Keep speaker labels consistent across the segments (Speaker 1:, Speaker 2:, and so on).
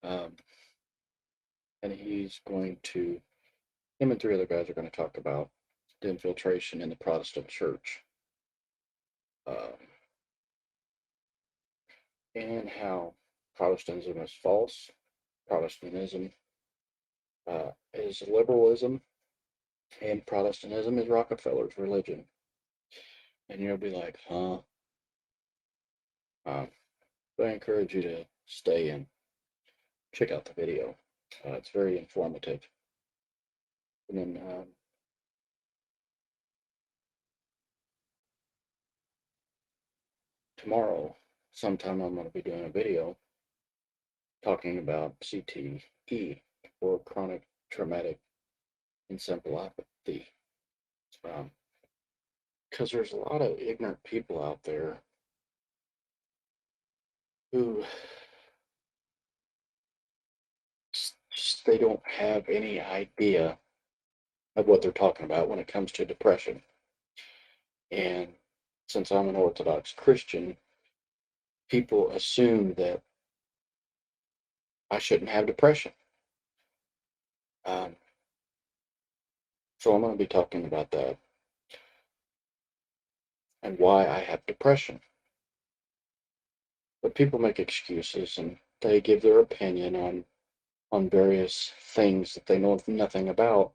Speaker 1: Um, and him and three other guys are going to talk about the infiltration in the Protestant church, um, and how Protestantism is false. Protestantism is liberalism, and Protestantism is Rockefeller's religion. And you'll be like, huh? Um, but I encourage you to stay and check out the video. It's very informative. And then tomorrow, sometime I'm going to be doing a video talking about CTE, or chronic traumatic encephalopathy. Because there's a lot of ignorant people out there who just, they don't have any idea of what they're talking about when it comes to depression. And since I'm an Orthodox Christian, people assume that I shouldn't have depression. Um, so I'm going to be talking about that and why I have depression. But people make excuses and they give their opinion on various things that they know nothing about,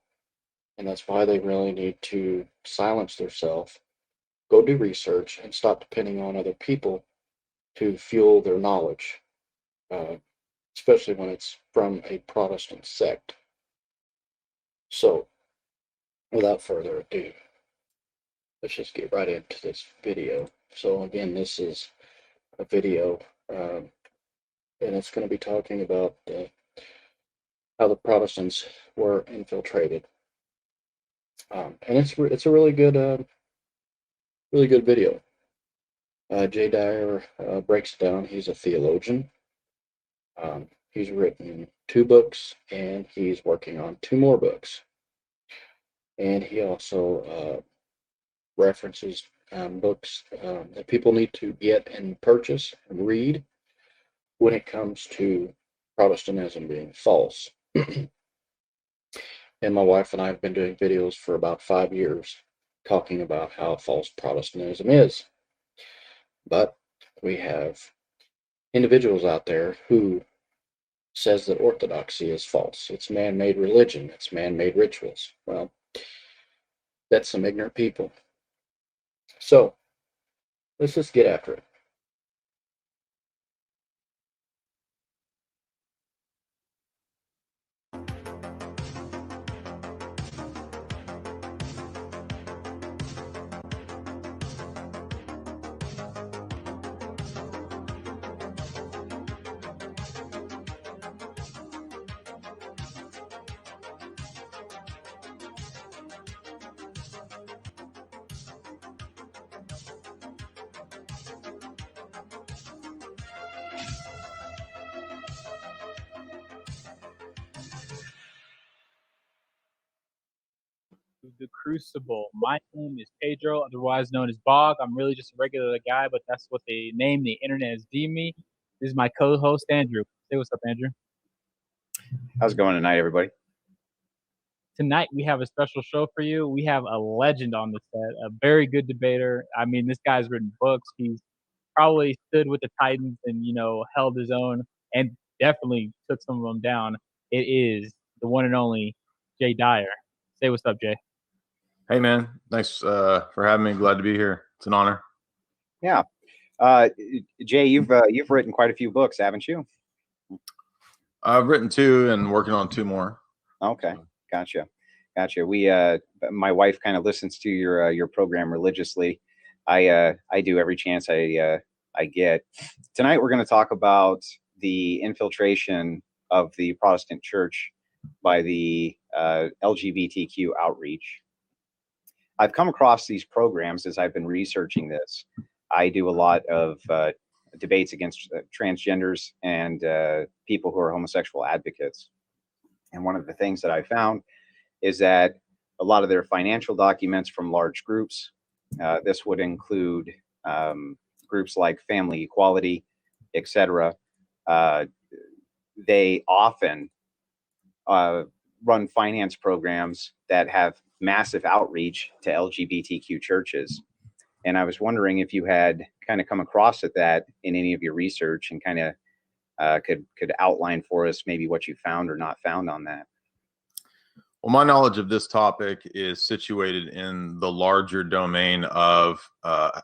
Speaker 1: and that's why they really need to silence themselves, go do research, and stop depending on other people to fuel their knowledge, uh, especially when it's from a Protestant sect. So, without further ado, let's just get right into this video. So again, this is a video, and it's going to be talking about how the Protestants were infiltrated, and it's a really good video. Dyer breaks it down. He's a theologian. He's written 2 books, and he's working on 2 more books. And he also references books that people need to get and purchase and read when it comes to Protestantism being false. And my wife and I have been doing videos for about 5 years talking about how false Protestantism is. But we have individuals out there who says that orthodoxy is false. It's man-made religion. It's man-made rituals. Well, that's some ignorant people. So let's just get after it.
Speaker 2: The Crucible. My name is Pedro, otherwise known as Bog. I'm really just a regular guy, but that's what they name the internet has deemed me. This is my co-host Andrew. Say what's up, Andrew.
Speaker 3: How's it going tonight, everybody?
Speaker 2: Tonight we have a special show for you. We have a legend on the set, a very good debater. I mean, this guy's written books. He's probably stood with the Titans and held his own, and definitely took some of them down. It is the one and only Jay Dyer. Say what's up, Jay.
Speaker 4: Hey, man. Thanks for having me. Glad to be here. It's an honor.
Speaker 3: Yeah. Jay, you've written quite a few books, haven't you?
Speaker 4: I've written 2 and working on 2 more.
Speaker 3: Okay. Gotcha. We, my wife kind of listens to your program religiously. I do every chance I get. Tonight, we're going to talk about the infiltration of the Protestant church by the LGBTQ outreach. I've come across these programs as I've been researching this. I do a lot of debates against transgenders and people who are homosexual advocates. And one of the things that I found is that a lot of their financial documents from large groups, this would include groups like Family Equality, etc., they often run finance programs that have massive outreach to LGBTQ churches. And I was wondering if you had kind of come across at that in any of your research, and kind of could outline for us maybe what you found or not found on that.
Speaker 4: Well, my knowledge of this topic is situated in the larger domain of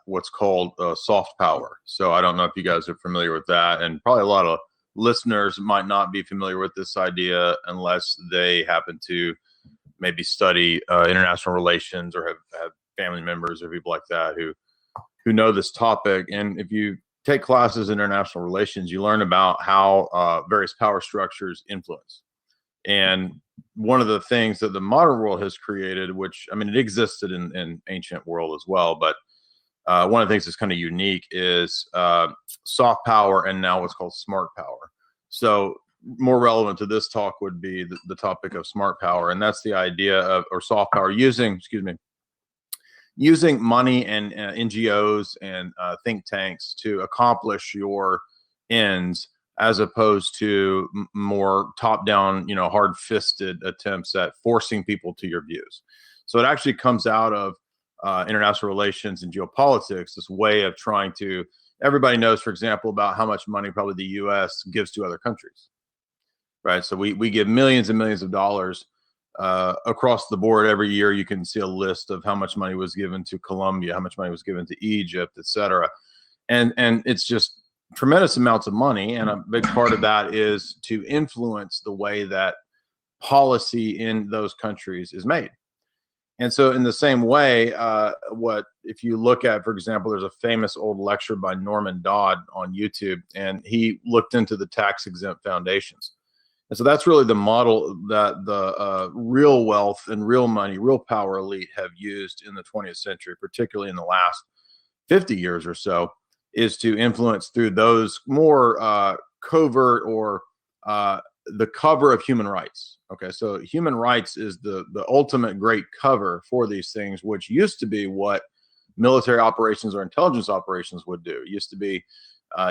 Speaker 4: what's called soft power. So I don't know if you guys are familiar with that, and probably a lot of listeners might not be familiar with this idea unless they happen to maybe study international relations or have family members or people like that who know this topic. And if you take classes in international relations, you learn about how various power structures influence. And one of the things that the modern world has created, which, I mean, it existed in ancient world as well, but one of the things that's kind of unique is soft power and now what's called smart power. So more relevant to this talk would be the topic of smart power. And that's the idea of, or soft power, using money and NGOs and think tanks to accomplish your ends, as opposed to more top-down, hard-fisted attempts at forcing people to your views. So it actually comes out of international relations and geopolitics, this way of trying to, everybody knows, for example, about how much money probably the US gives to other countries, right? So we give millions and millions of dollars across the board every year. You can see a list of how much money was given to Colombia, how much money was given to Egypt, et cetera. And it's just tremendous amounts of money. And a big part of that is to influence the way that policy in those countries is made. And so in the same way, if you look at, for example, there's a famous old lecture by Norman Dodd on YouTube, and he looked into the Tax Exempt Foundations. And so that's really the model that the real wealth and real money, real power elite have used in the 20th century, particularly in the last 50 years or so, is to influence through those more covert or the cover of human rights. Okay, so human rights is the ultimate great cover for these things, which used to be what military operations or intelligence operations would do. It used to be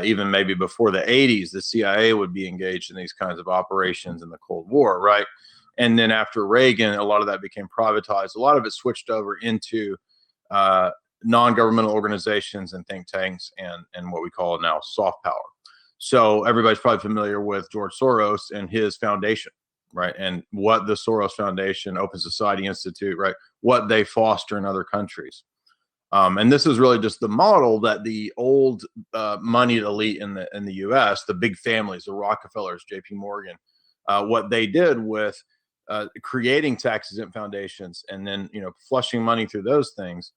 Speaker 4: even maybe before the 80s, the CIA would be engaged in these kinds of operations in the Cold War, right? And then after Reagan, a lot of that became privatized. A lot of it switched over into non-governmental organizations and think tanks and what we call now soft power. So everybody's probably familiar with George Soros and his foundation, right? And what the Soros Foundation, Open Society Institute, right? What they foster in other countries. And this is really just the model that the old moneyed elite in the U.S., the big families, the Rockefellers, J.P. Morgan, what they did with creating tax exempt foundations and then flushing money through those things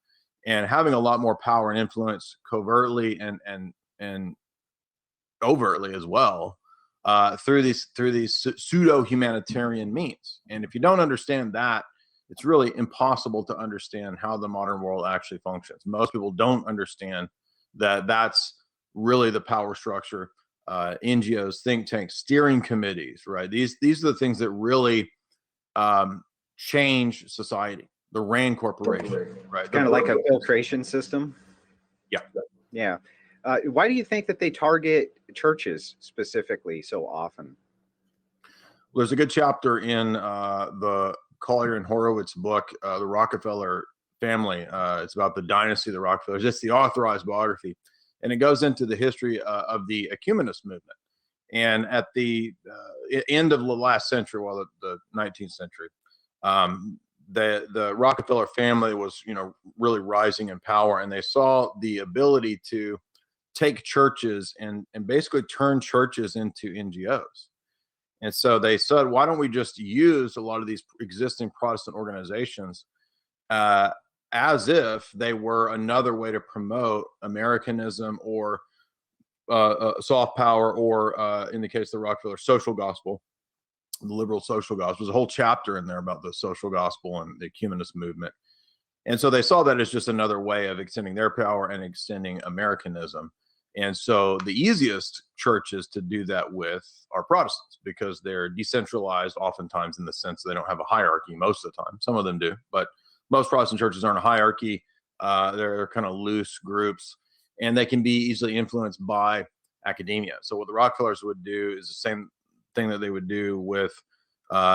Speaker 4: and having a lot more power and influence covertly and overtly as well through these pseudo humanitarian means. And if you don't understand that, it's really impossible to understand how the modern world actually functions. Most people don't understand that that's really the power structure. NGOs, think tanks, steering committees, right? These are the things that really change society. The RAND Corporation, right?
Speaker 3: Kind of like a filtration system.
Speaker 4: Yeah.
Speaker 3: Yeah. Why do you think that they target churches specifically so often?
Speaker 4: Well, there's a good chapter in the Collier and Horowitz book, The Rockefeller Family. It's about the dynasty of the Rockefellers. It's the authorized biography. And it goes into the history of the ecumenist movement. And at the end of the last century, well, the 19th century, the Rockefeller family was, really rising in power. And they saw the ability to take churches and basically turn churches into NGOs. And so they said, why don't we just use a lot of these existing Protestant organizations as if they were another way to promote Americanism or soft power, or in the case of the Rockefeller social gospel, the liberal social gospel. There's a whole chapter in there about the social gospel and the ecumenist movement. And so they saw that as just another way of extending their power and extending Americanism. And so the easiest churches to do that with are Protestants, because they're decentralized oftentimes in the sense they don't have a hierarchy most of the time. Some of them do, but most Protestant churches aren't a hierarchy. They're kind of loose groups, and they can be easily influenced by academia. So what the Rockefellers would do is the same thing that they would do with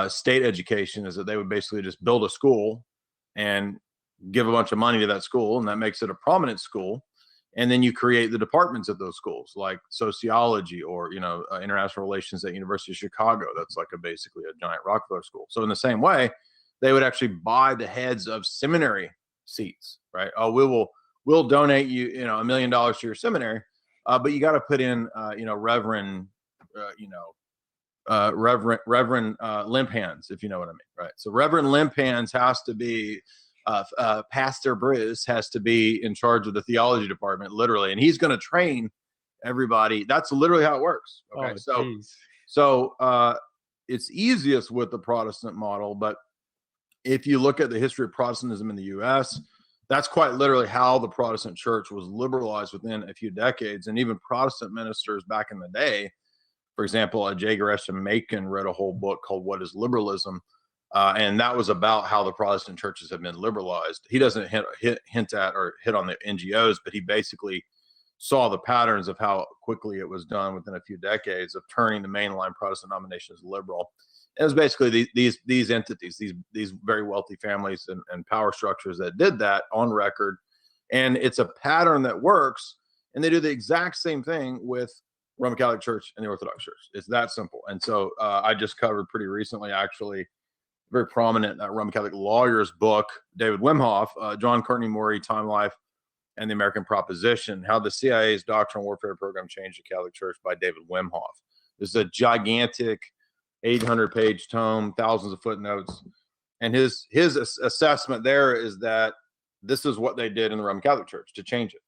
Speaker 4: state education is that they would basically just build a school and give a bunch of money to that school, and that makes it a prominent school. And then you create the departments at those schools, like sociology or international relations at University of Chicago. That's like basically a giant Rockefeller school. So in the same way, they would actually buy the heads of seminary seats, right? Oh, we'll donate you $1 million to your seminary, but you got to put in Reverend limp hands, if you know what I mean, right? So Reverend limp hands has to be Pastor Bruce has to be in charge of the theology department, literally, and he's going to train everybody. That's literally how it works. Okay, so it's easiest with the Protestant model, but if you look at the history of Protestantism in the U.S., that's quite literally how the Protestant church was liberalized within a few decades. And even Protestant ministers back in the day, for example, J. Gresham Machen wrote a whole book called What is Liberalism? And that was about how the Protestant churches have been liberalized. He doesn't hint at or hit on the NGOs, but he basically saw the patterns of how quickly it was done within a few decades of turning the mainline Protestant denominations liberal. It was basically these entities, these very wealthy families and power structures that did that on record. And it's a pattern that works. And they do the exact same thing with Roman Catholic Church and the Orthodox Church. It's that simple. And so I just covered pretty recently, actually, very prominent Roman Catholic lawyer's book, David Wimhoff, John Courtney Maury, Time, Life, and the American Proposition, How the CIA's Doctrine Warfare Program Changed the Catholic Church by David Wimhoff. This is a gigantic 800-page tome, thousands of footnotes. And his assessment there is that this is what they did in the Roman Catholic Church to change it.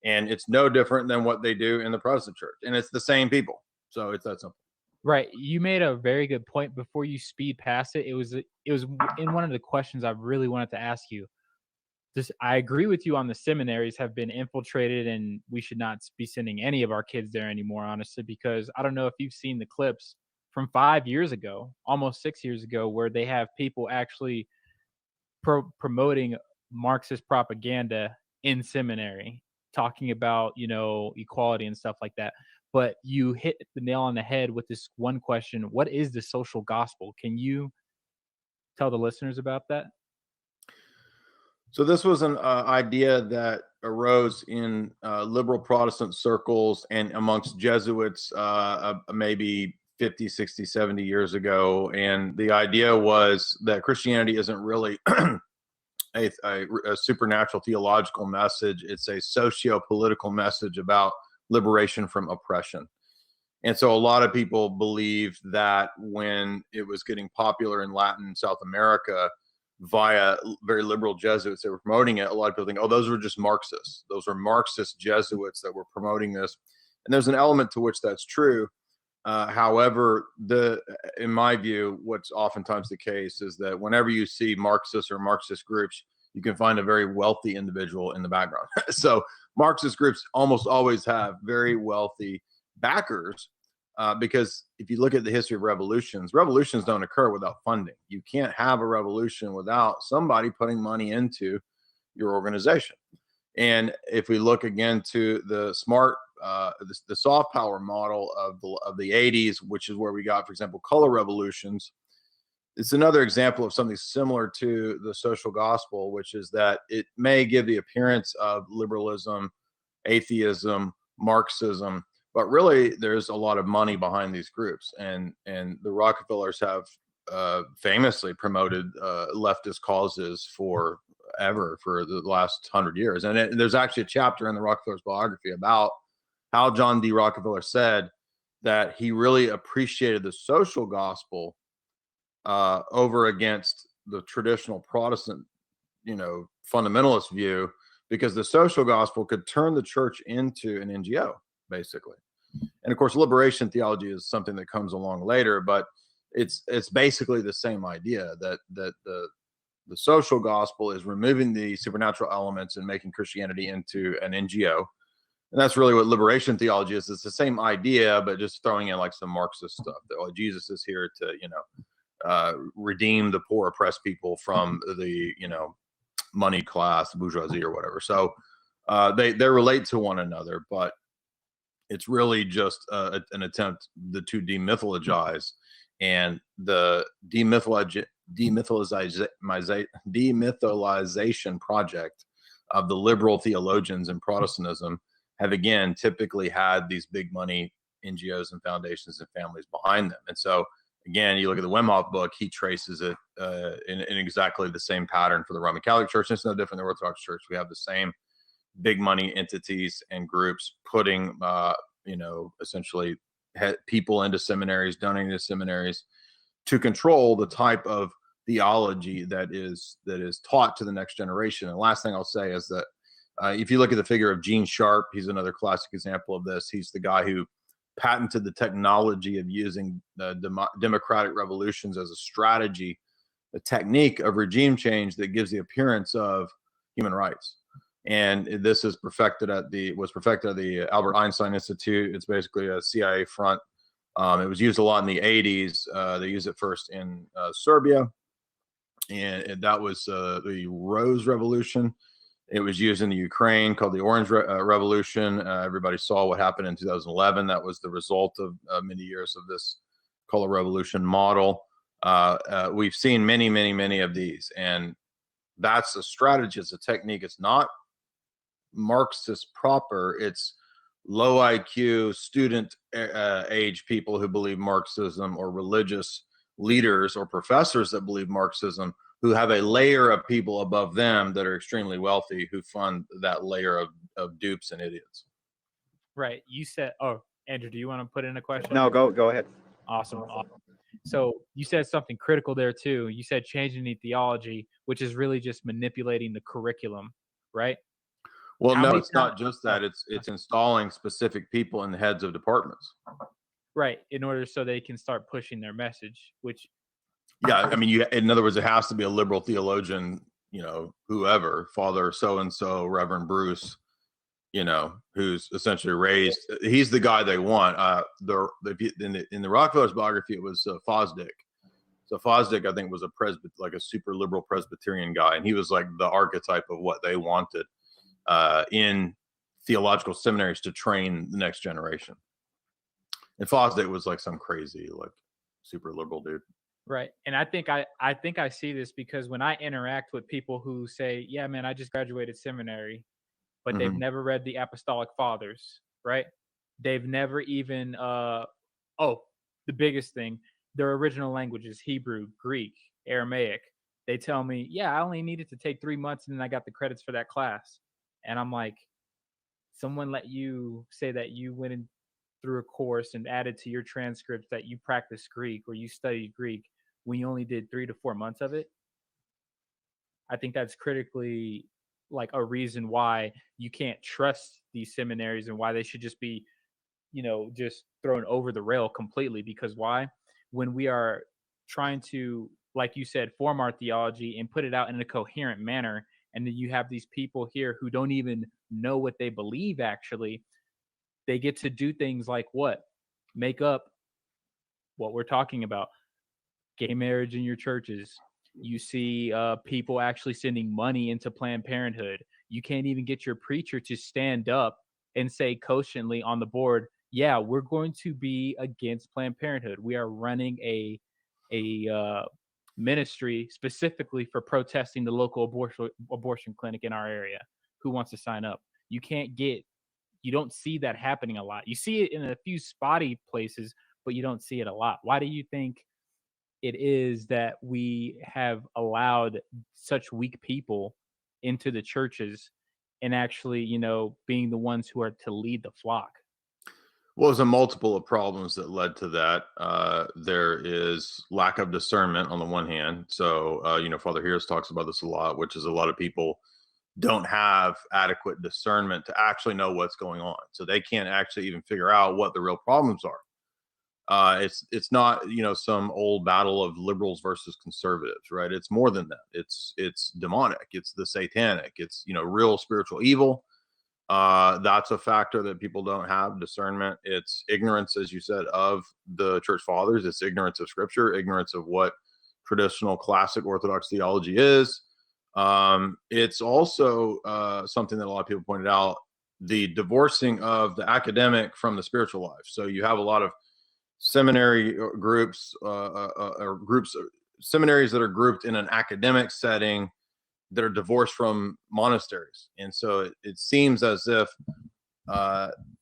Speaker 4: And it's no different than what they do in the Protestant church. And it's the same people. So it's that simple.
Speaker 2: Right. You made a very good point. Before you speed past it, it was in one of the questions I really wanted to ask you. I agree with you on the seminaries have been infiltrated, and we should not be sending any of our kids there anymore, honestly, because I don't know if you've seen the clips from 5 years ago, almost 6 years ago, where they have people actually promoting Marxist propaganda in seminary, talking about, equality and stuff like that. But you hit the nail on the head with this one question: what is the social gospel? Can you tell the listeners about that?
Speaker 4: So this was an idea that arose in liberal Protestant circles and amongst Jesuits maybe 50, 60, 70 years ago. And the idea was that Christianity isn't really a supernatural theological message. It's a socio-political message about liberation from oppression. And so a lot of people believed that when it was getting popular in Latin and South America via very liberal Jesuits that were promoting it, a lot of people think, oh, those were just Marxists. Those were Marxist Jesuits that were promoting this. And there's an element to which that's true. However, in my view, what's oftentimes the case is that whenever you see Marxists or Marxist groups, you can find a very wealthy individual in the background. So Marxist groups almost always have very wealthy backers. Because if you look at the history of revolutions don't occur without funding. You can't have a revolution without somebody putting money into your organization. And if we look again to the the soft power model of the 80s, which is where we got, for example, color revolutions, it's another example of something similar to the social gospel, which is that it may give the appearance of liberalism, atheism, Marxism, but really there's a lot of money behind these groups. And the Rockefellers have famously promoted leftist causes for the last 100 years. And there's actually a chapter in the Rockefellers' biography about how John D. Rockefeller said that he really appreciated the social gospel over against the traditional Protestant, fundamentalist view, because the social gospel could turn the church into an NGO, basically. And of course, liberation theology is something that comes along later, but it's basically the same idea that the social gospel is removing the supernatural elements and making Christianity into an NGO. And that's really what liberation theology is. It's the same idea, but just throwing in like some Marxist stuff that Jesus is here to, redeem the poor oppressed people from the, money class, bourgeoisie or whatever. So they relate to one another, but it's really just an attempt to demythologize, and the demytholization project of the liberal theologians in Protestantism have again typically had these big money NGOs and foundations and families behind them. And so again, you look at the Wim Hof book, he traces it in exactly the same pattern for the Roman Catholic Church. It's no different than the Orthodox Church. We have the same big money entities and groups putting, essentially people into seminaries, donating to seminaries to control the type of theology that is taught to the next generation. And the last thing I'll say is that if you look at the figure of Gene Sharp, he's another classic example of this. He's the guy who patented the technology of using democratic revolutions as a strategy, a technique of regime change that gives the appearance of human rights. And this is was perfected at the Albert Einstein Institute. It's basically a CIA front. It was used a lot in the 80s. They used it first in Serbia, and that was the Rose Revolution. It was used in the Ukraine, called the Orange Revolution. Everybody saw what happened in 2011. That was the result of many years of this color revolution model. We've seen many of these, and that's a strategy. It's a technique. It's not Marxist proper. It's low IQ student age people who believe Marxism, or religious leaders or professors that believe Marxism, who have a layer of people above them that are extremely wealthy, who fund that layer of dupes and idiots.
Speaker 2: Right. You said, oh, Andrew, do you want to put in a question?
Speaker 3: No, go ahead.
Speaker 2: Awesome. So you said something critical there too. You said changing the theology, which is really just manipulating the curriculum, right?
Speaker 4: Well, no, it's not just that. It's installing specific people in the heads of departments.
Speaker 2: Right. In order so they can start pushing their message, which.
Speaker 4: Yeah. I mean, in other words, it has to be a liberal theologian, whoever, Father so-and-so, Reverend Bruce, who's essentially raised. He's the guy they want. In the Rockefellers biography, it was Fosdick. So Fosdick, I think, was a super liberal Presbyterian guy, and he was like the archetype of what they wanted in theological seminaries to train the next generation. And Fosdick was like some crazy, like super liberal dude.
Speaker 2: Right. And I think I see this because when I interact with people who say, yeah, man, I just graduated seminary, but they've never read the Apostolic Fathers, right? They've never even, the biggest thing, their original languages, Hebrew, Greek, Aramaic. They tell me, yeah, I only needed to take 3 months and then I got the credits for that class. And I'm like, someone let you say that you went in through a course and added to your transcripts that you practiced Greek or you studied Greek when you only did 3 to 4 months of it. I think that's critically like a reason why you can't trust these seminaries and why they should just be, just thrown over the rail completely. Because why? When we are trying to, like you said, form our theology and put it out in a coherent manner, and then you have these people here who don't even know what they believe actually, they get to do things like what? Make up what we're talking about. Gay marriage in your churches. You see people actually sending money into Planned Parenthood. You can't even get your preacher to stand up and say cogently on the board, yeah, we're going to be against Planned Parenthood. We are running a ministry specifically for protesting the local abortion clinic in our area. Who wants to sign up? You don't see that happening a lot. You see it in a few spotty places, but you don't see it a lot. Why do you think it is that we have allowed such weak people into the churches and actually, being the ones who are to lead the flock?
Speaker 4: Well, there's a multiple of problems that led to that. There is lack of discernment on the one hand. So, Father Harris talks about this a lot, which is a lot of people don't have adequate discernment to actually know what's going on. So they can't actually even figure out what the real problems are. It's not, some old battle of liberals versus conservatives, right? It's more than that. It's demonic. It's the satanic. It's, real spiritual evil. That's a factor that people don't have, discernment. It's ignorance, as you said, of the church fathers. It's ignorance of scripture, ignorance of what traditional classic Orthodox theology is. It's also something that a lot of people pointed out the divorcing of the academic from the spiritual life. So you have a lot of seminary groups, seminaries that are grouped in an academic setting that are divorced from monasteries. And so it seems as if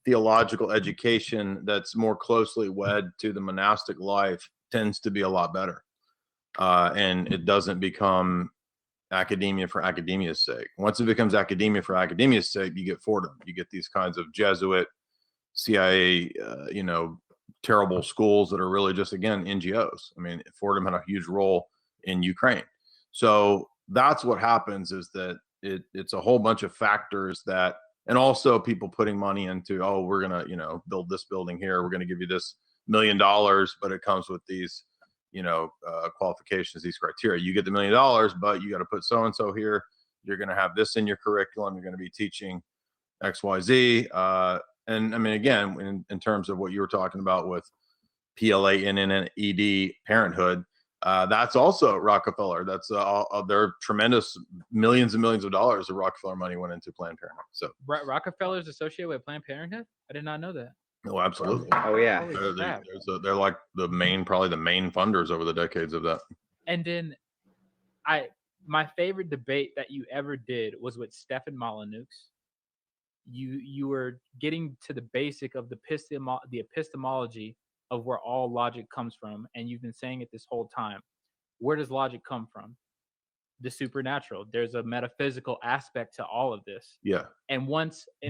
Speaker 4: theological education that's more closely wed to the monastic life tends to be a lot better. And it doesn't become academia for academia's sake. Once it becomes academia for academia's sake, you get Fordham. You get these kinds of Jesuit, CIA, terrible schools that are really just, again, NGOs. I mean, Fordham had a huge role in Ukraine. So that's what happens, is that it's a whole bunch of factors that, and also people putting money into, oh, we're going to, build this building here. We're going to give you this $1 million, but it comes with these, qualifications, these criteria. You get the $1 million, but you got to put so-and-so here. You're going to have this in your curriculum. You're going to be teaching X, Y, Z. And I mean, again, in terms of what you were talking about with PLANNED parenthood, that's also Rockefeller. That's their tremendous millions and millions of dollars of Rockefeller money went into Planned Parenthood. So
Speaker 2: Rockefeller's associated with Planned Parenthood? I did not know that.
Speaker 4: Oh, absolutely.
Speaker 3: Oh yeah.
Speaker 4: They're like probably the main funders over the decades of that.
Speaker 2: And then my favorite debate that you ever did was with Stefan Molyneux. You were getting to the basic of the epistemology of where all logic comes from, and you've been saying it this whole time. Where does logic come from? The supernatural. There's a metaphysical aspect to all of this.
Speaker 4: Yeah.
Speaker 2: And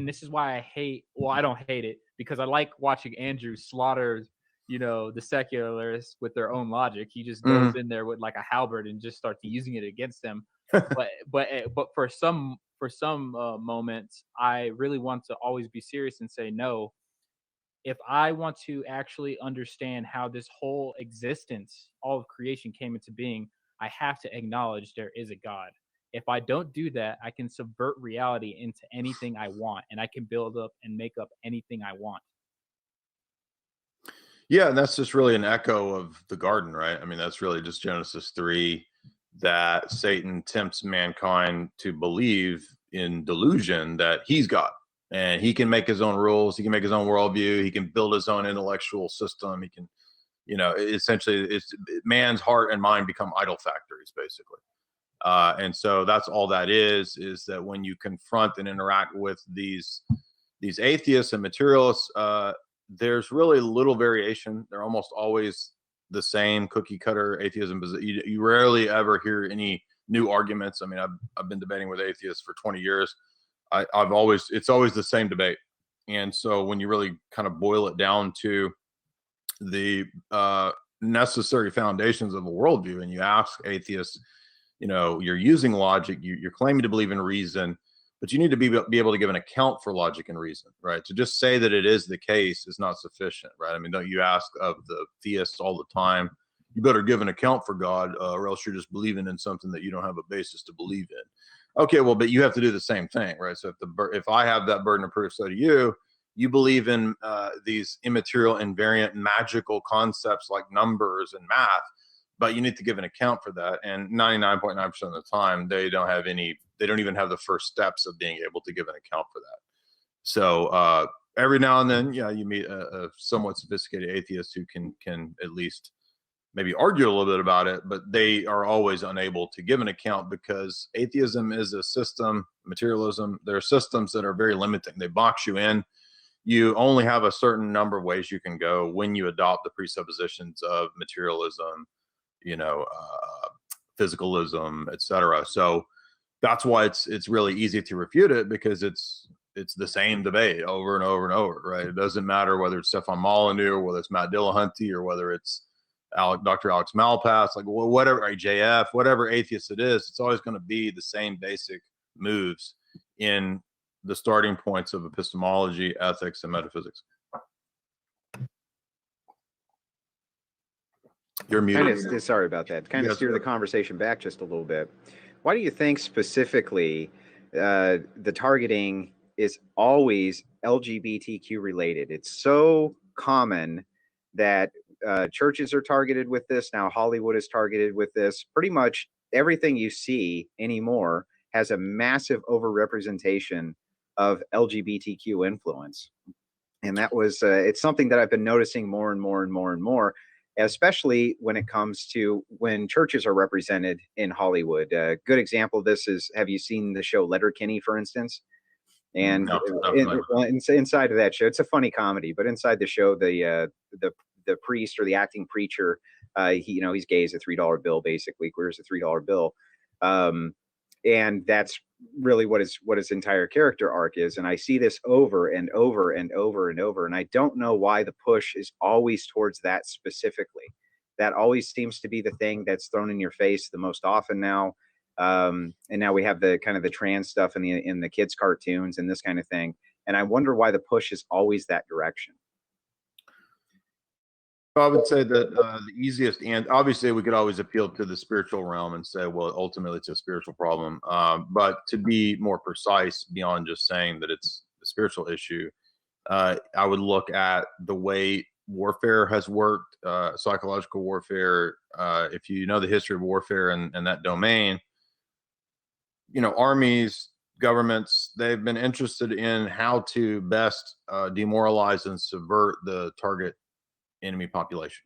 Speaker 2: this is why I don't hate it, because I like watching Andrew slaughter, the secularists with their own logic. He just goes in there with like a halberd and just starts using it against them. but for some moments, I really want to always be serious and say, no, if I want to actually understand how this whole existence, all of creation came into being, I have to acknowledge there is a God. If I don't do that, I can subvert reality into anything I want, and I can build up and make up anything I want.
Speaker 4: Yeah, and that's just really an echo of the garden, right? I mean, that's really just Genesis 3, that Satan tempts mankind to believe in delusion that he's God and he can make his own rules. He can make his own worldview. He can build his own intellectual system. He can, essentially, it's man's heart and mind become idol factories, basically. And so that's all that is that when you confront and interact with these atheists and materialists, there's really little variation. They're almost always the same cookie cutter atheism. You rarely ever hear any new arguments. I mean, I've been debating with atheists for 20 years. It's always the same debate. And so when you really kind of boil it down to the necessary foundations of a worldview, and you ask atheists, you're using logic, you're claiming to believe in reason, but you need to be able to give an account for logic and reason, right? To just say that it is the case is not sufficient, right? I mean, don't you ask of the theists all the time, you better give an account for God, or else you're just believing in something that you don't have a basis to believe in. Okay, well, but you have to do the same thing, right? So if I have that burden of proof, so do you. You believe in these immaterial, invariant, magical concepts like numbers and math, but you need to give an account for that. And 99.9% of the time, they don't even have the first steps of being able to give an account for that. So every now and then, you meet a somewhat sophisticated atheist who can at least maybe argue a little bit about it, but they are always unable to give an account, because atheism is a system, materialism. There are systems that are very limiting. They box you in. You only have a certain number of ways you can go when you adopt the presuppositions of materialism, physicalism, etc. So that's why it's really easy to refute it, because it's the same debate over and over and over, right? It doesn't matter whether it's Stefan Molyneux or whether it's Matt Dillahunty or whether it's Dr. Alex Malpass, like whatever, JF, whatever atheist it is, it's always going to be the same basic moves in the starting points of epistemology, ethics, and metaphysics. You're muted.
Speaker 3: Sorry about that. Kind of steer the conversation back just a little bit. Why do you think specifically the targeting is always LGBTQ related? It's so common that churches are targeted with this. Now Hollywood is targeted with this. Pretty much everything you see anymore has a massive overrepresentation of LGBTQ influence. And that was, it's something that I've been noticing more and more and more and more, especially when it comes to when churches are represented in Hollywood. A good example of this is, have you seen the show Letterkenny, for instance? And inside of that show, it's a funny comedy, but inside the show, the priest or the acting preacher, he's gay as a $3 bill, basically queers a $3 bill. And that's really what his entire character arc is. And I see this over and over and over and over. And I don't know why the push is always towards that specifically. That always seems to be the thing that's thrown in your face the most often now. And now we have the kind of the trans stuff in the kids' cartoons and this kind of thing. And I wonder why the push is always that direction.
Speaker 4: I would say that the easiest, and obviously we could always appeal to the spiritual realm and say, well, ultimately it's a spiritual problem. But to be more precise, beyond just saying that it's a spiritual issue, I would look at the way warfare has worked, psychological warfare. If you know the history of warfare and that domain, armies, governments, they've been interested in how to best demoralize and subvert the target enemy population.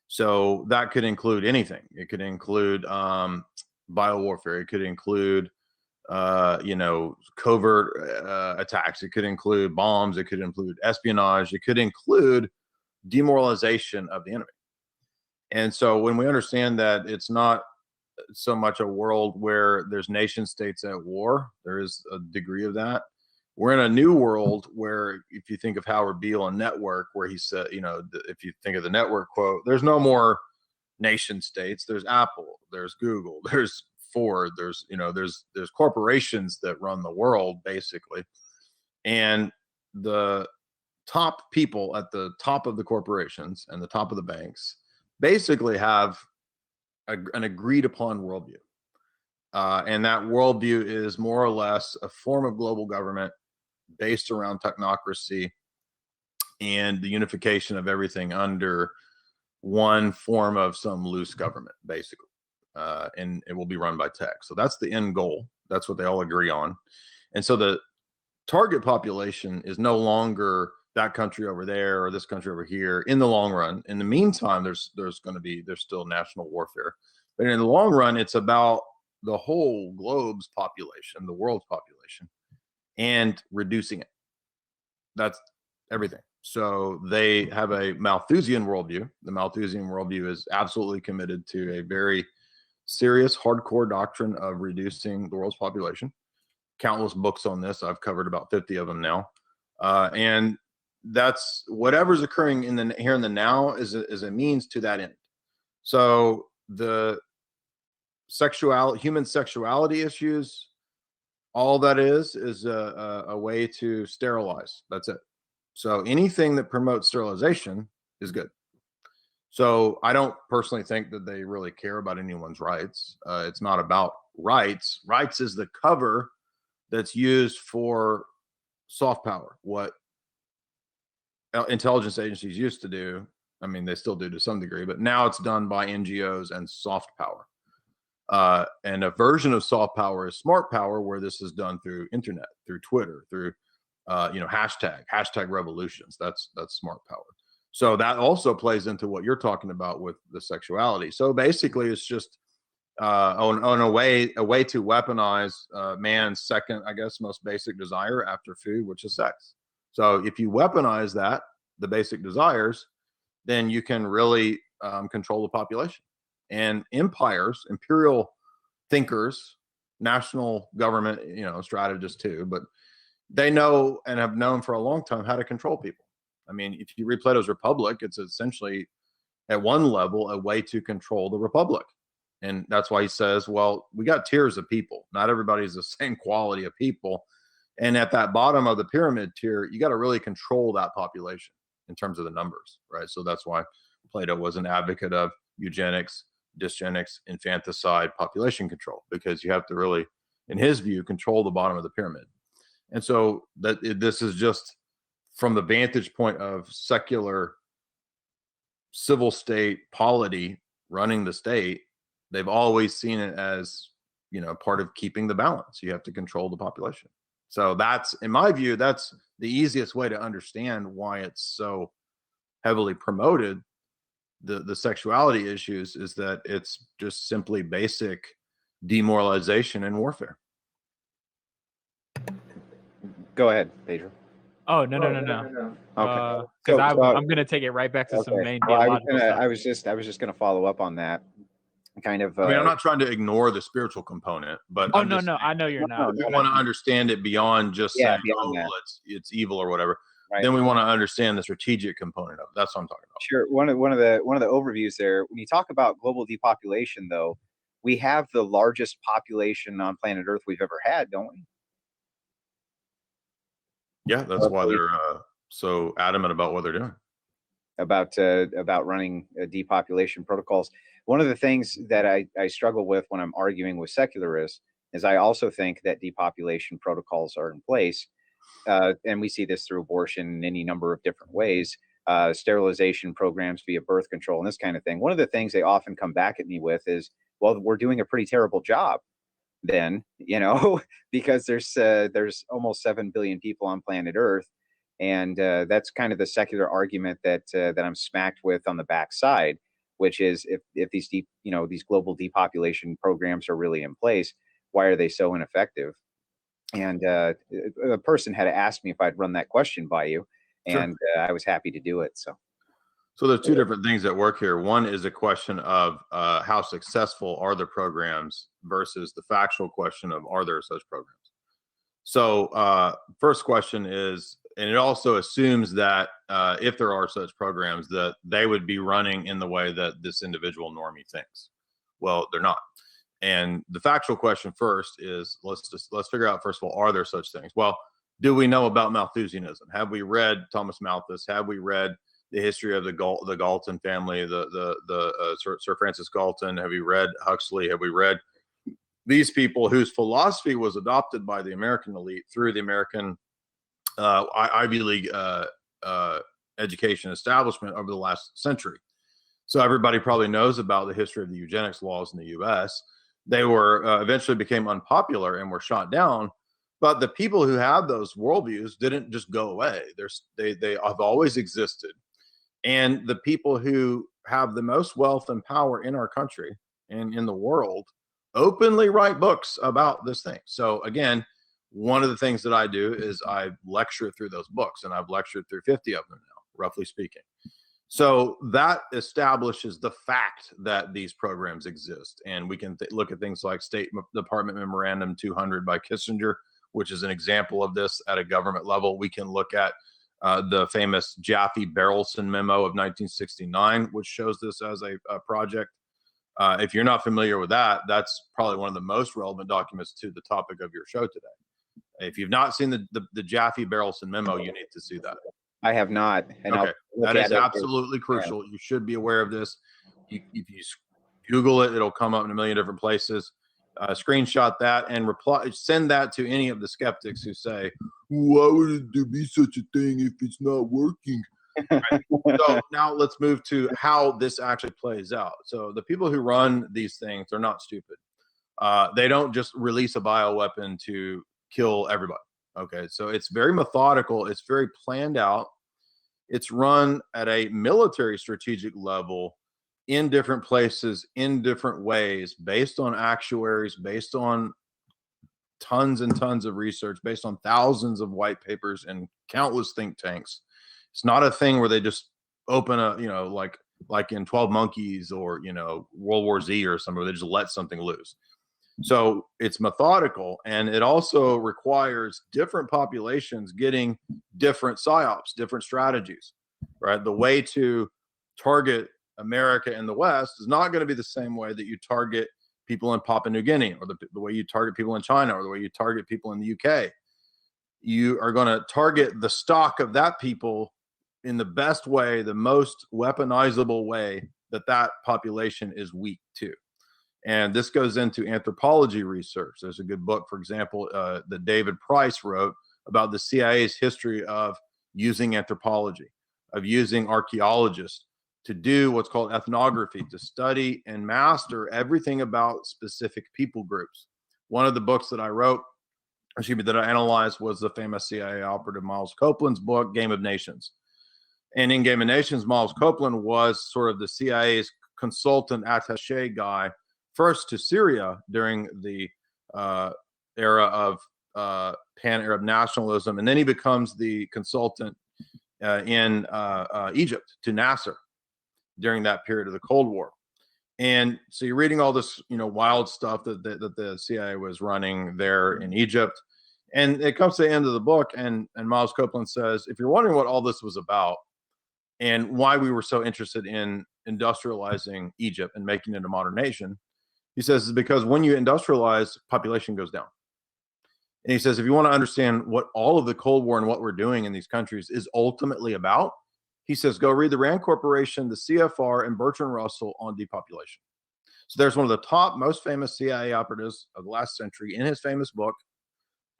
Speaker 4: So that could include anything. It could include bio warfare. It could include covert attacks. It could include bombs. It could include espionage. It could include demoralization of the enemy. And so when we understand that it's not so much a world where there's nation states at war, there is a degree of that. We're in a new world where, if you think of Howard Beale on Network, where he said, if you think of the Network quote, there's no more nation states. There's Apple, there's Google, there's Ford, there's corporations that run the world, basically. And the top people at the top of the corporations and the top of the banks basically have an agreed upon worldview. And that worldview is more or less a form of global government based around technocracy and the unification of everything under one form of some loose government, basically. And it will be run by tech. So that's the end goal. That's what they all agree on. And so the target population is no longer that country over there or this country over here in the long run. In the meantime, there's still national warfare. But in the long run, it's about the whole globe's population, the world's population, and reducing it. That's everything. So they have a Malthusian worldview. The Malthusian worldview is absolutely committed to a very serious, hardcore doctrine of reducing the world's population. Countless books on this. I've covered about 50 of them now. And that's whatever's occurring here in the now is a means to that end. So the human sexuality issues, all that is a way to sterilize. That's it. So anything that promotes sterilization is good. So I don't personally think that they really care about anyone's rights. It's not about rights. Rights is the cover that's used for soft power. What intelligence agencies used to do, I mean, they still do to some degree, but now it's done by NGOs and soft power. And a version of soft power is smart power, where this is done through internet, through Twitter, through hashtag revolutions. That's smart power. So that also plays into what you're talking about with the sexuality. So basically, it's just on a way to weaponize man's second, I guess, most basic desire after food, which is sex. So if you weaponize that, the basic desires, then you can really control the population. And empires, imperial thinkers, national government, strategists too, but they know and have known for a long time how to control people. I mean, if you read Plato's Republic, it's essentially at one level a way to control the republic. And that's why he says, well, we got tiers of people. Not everybody's the same quality of people. And at that bottom of the pyramid tier, you got to really control that population in terms of the numbers, right? So that's why Plato was an advocate of eugenics, dysgenics, infanticide, population control, because you have to really, in his view, control the bottom of the pyramid. And so this is just from the vantage point of secular civil state polity running the state. They've always seen it as, part of keeping the balance. You have to control the population. So that's, in my view, that's the easiest way to understand why it's so heavily promoted. The sexuality issues is that it's just simply basic demoralization and warfare.
Speaker 3: Go ahead, Pedro.
Speaker 2: Oh, no.
Speaker 3: Okay.
Speaker 2: Because
Speaker 3: So,
Speaker 2: I'm going to take it right back to some main
Speaker 3: Well,
Speaker 2: theological stuff.
Speaker 3: I was just gonna follow up on that. Kind of.
Speaker 4: I mean, I'm not trying to ignore the spiritual component, but
Speaker 2: Oh,
Speaker 4: I'm
Speaker 2: no,
Speaker 4: just saying,
Speaker 2: I know you're not.
Speaker 4: we want to understand it beyond just saying,
Speaker 3: beyond
Speaker 4: oh,
Speaker 3: that.
Speaker 4: well, it's evil or whatever.
Speaker 3: Right.
Speaker 4: Then we want to understand the strategic component of it. That's what I'm talking about.
Speaker 3: Sure. One of the overviews there. When you talk about global depopulation, though, we have the largest population on planet Earth we've ever had, don't we?
Speaker 4: Yeah, that's why they're so adamant about what they're doing.
Speaker 3: About running depopulation protocols. One of the things that I struggle with when I'm arguing with secularists is I also think that depopulation protocols are in place, and we see this through abortion in any number of different ways, sterilization programs via birth control and this kind of thing. One of the things they often come back at me with is, well, we're doing a pretty terrible job then, because there's almost 7 billion people on planet Earth. And that's kind of the secular argument that I'm smacked with on the backside, which is if these these global depopulation programs are really in place, why are they so ineffective? And a person had asked me if I'd run that question by you, and I was happy to do it.
Speaker 4: So there's two different things at work here. One is a question of how successful are the programs versus the factual question of are there such programs. So first question is, and it also assumes that if there are such programs, that they would be running in the way that this individual normie thinks. Well, they're not. And the factual question first is, let's figure out, first of all, are there such things? Well, do we know about Malthusianism? Have we read Thomas Malthus? Have we read the history of the Galton family, Sir Francis Galton? Have we read Huxley? Have we read these people whose philosophy was adopted by the American elite through the American Ivy League education establishment over the last century? So everybody probably knows about the history of the eugenics laws in the U.S. They were eventually became unpopular and were shot down. But the people who had those worldviews didn't just go away. They have always existed. And the people who have the most wealth and power in our country and in the world openly write books about this thing. So again, one of the things that I do is I lecture through those books, and I've lectured through 50 of them now, roughly speaking. So that establishes the fact that these programs exist. And we can look at things like State Department Memorandum 200 by Kissinger, which is an example of this at a government level. We can look at the famous Jaffe-Barrelson memo of 1969, which shows this as a project. If you're not familiar with that, that's probably one of the most relevant documents to the topic of your show today. If you've not seen the Jaffe-Barrelson memo, you need to see that.
Speaker 3: I have not. And
Speaker 4: okay, that is absolutely crucial. You should be aware of this. If you Google it, it'll come up in a million different places. Screenshot that and send that to any of the skeptics who say, why would there be such a thing if it's not working? Right? So now let's move to how this actually plays out. So the people who run these things are not stupid. They don't just release a bioweapon to kill everybody. Okay, so it's very methodical. It's very planned out. It's run at a military strategic level in different places, in different ways, based on actuaries, based on tons and tons of research, based on thousands of white papers and countless think tanks. It's not a thing where they just open a, like in 12 Monkeys or, World War Z or something, where they just let something loose. So it's methodical, and it also requires different populations getting different psyops, different strategies, right? The way to target America and the West is not going to be the same way that you target people in Papua New Guinea, or the way you target people in China, or the way you target people in the UK. You are going to target the stock of that people in the best way, the most weaponizable way that population is weak to. And this goes into anthropology research. There's a good book, for example, that David Price wrote about the CIA's history of using anthropology, of using archaeologists to do what's called ethnography, to study and master everything about specific people groups. One of the books that I wrote that I analyzed was the famous CIA operative Miles Copeland's book, Game of Nations. And in Game of Nations, Miles Copeland was sort of the CIA's consultant attaché guy, first to Syria during the era of pan-Arab nationalism, and then he becomes the consultant in Egypt to Nasser during that period of the Cold War. And so you're reading all this, wild stuff that the CIA was running there in Egypt. And it comes to the end of the book, and Miles Copeland says, if you're wondering what all this was about and why we were so interested in industrializing Egypt and making it a modern nation, he says, is because when you industrialize, population goes down. And he says, if you want to understand what all of the Cold War and what we're doing in these countries is ultimately about, he says, go read the Rand Corporation, the CFR, and Bertrand Russell on depopulation. So there's one of the top, most famous CIA operatives of the last century in his famous book,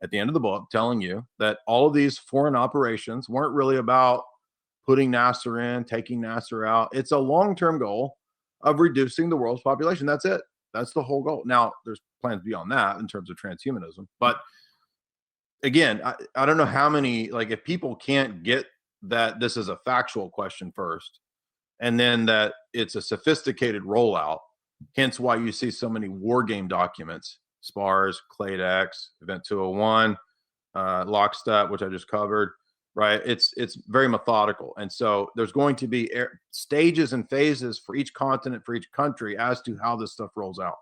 Speaker 4: at the end of the book, telling you that all of these foreign operations weren't really about putting Nasser in, taking Nasser out. It's a long-term goal of reducing the world's population. That's it. That's the whole goal. Now, there's plans beyond that in terms of transhumanism. But again, I don't know how many, if people can't get that this is a factual question first, and then that it's a sophisticated rollout, hence why you see so many war game documents, SPARS, CLADEX, Event 201, Lockstep, which I just covered, right? It's very methodical. And so there's going to be stages and phases for each continent, for each country, as to how this stuff rolls out.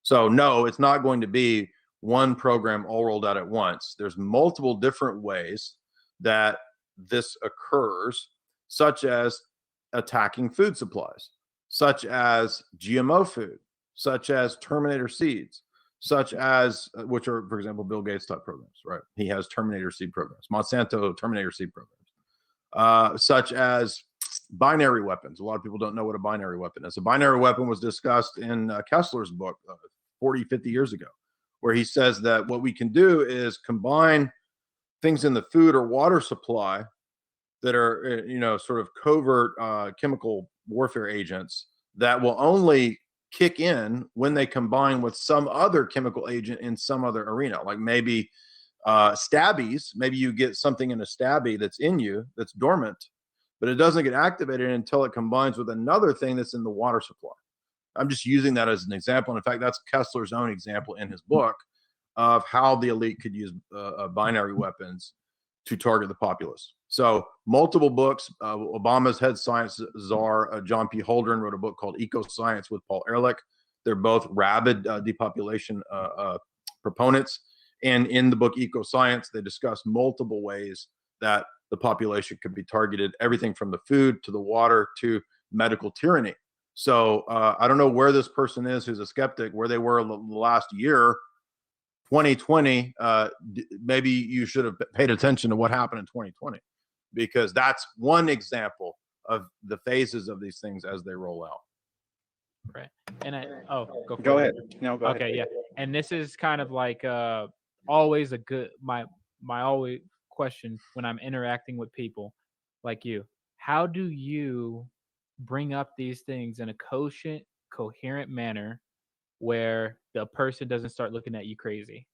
Speaker 4: So no, it's not going to be one program all rolled out at once. There's multiple different ways that this occurs, such as attacking food supplies, such as GMO food, such as Terminator seeds, such as, which are, for example, Bill Gates type programs, right? He has Terminator seed programs, Monsanto Terminator seed programs, such as binary weapons. A lot of people don't know what a binary weapon is. A binary weapon was discussed in Kessler's book 40, 50 years ago, where he says that what we can do is combine things in the food or water supply that are, sort of covert chemical warfare agents that will only kick in when they combine with some other chemical agent in some other arena, like maybe stabbies. Maybe you get something in a stabby that's in you that's dormant, but it doesn't get activated until it combines with another thing that's in the water supply. I'm just using that as an example. And in fact, that's Kessler's own example in his book of how the elite could use binary weapons to target the populace. So multiple books. Obama's head science czar, John P. Holdren, wrote a book called Eco Science with Paul Ehrlich. They're both rabid depopulation proponents. And in the book Eco Science, they discuss multiple ways that the population could be targeted, everything from the food to the water to medical tyranny. So I don't know where this person is who's a skeptic, where they were the last year, 2020. Maybe you should have paid attention to what happened in 2020, because that's one example of the phases of these things as they roll out.
Speaker 2: Right. And
Speaker 3: go ahead. No, go ahead.
Speaker 2: Okay, yeah. And this is kind of like always a good my always question when I'm interacting with people like you. How do you bring up these things in a quotient, coherent manner where the person doesn't start looking at you crazy?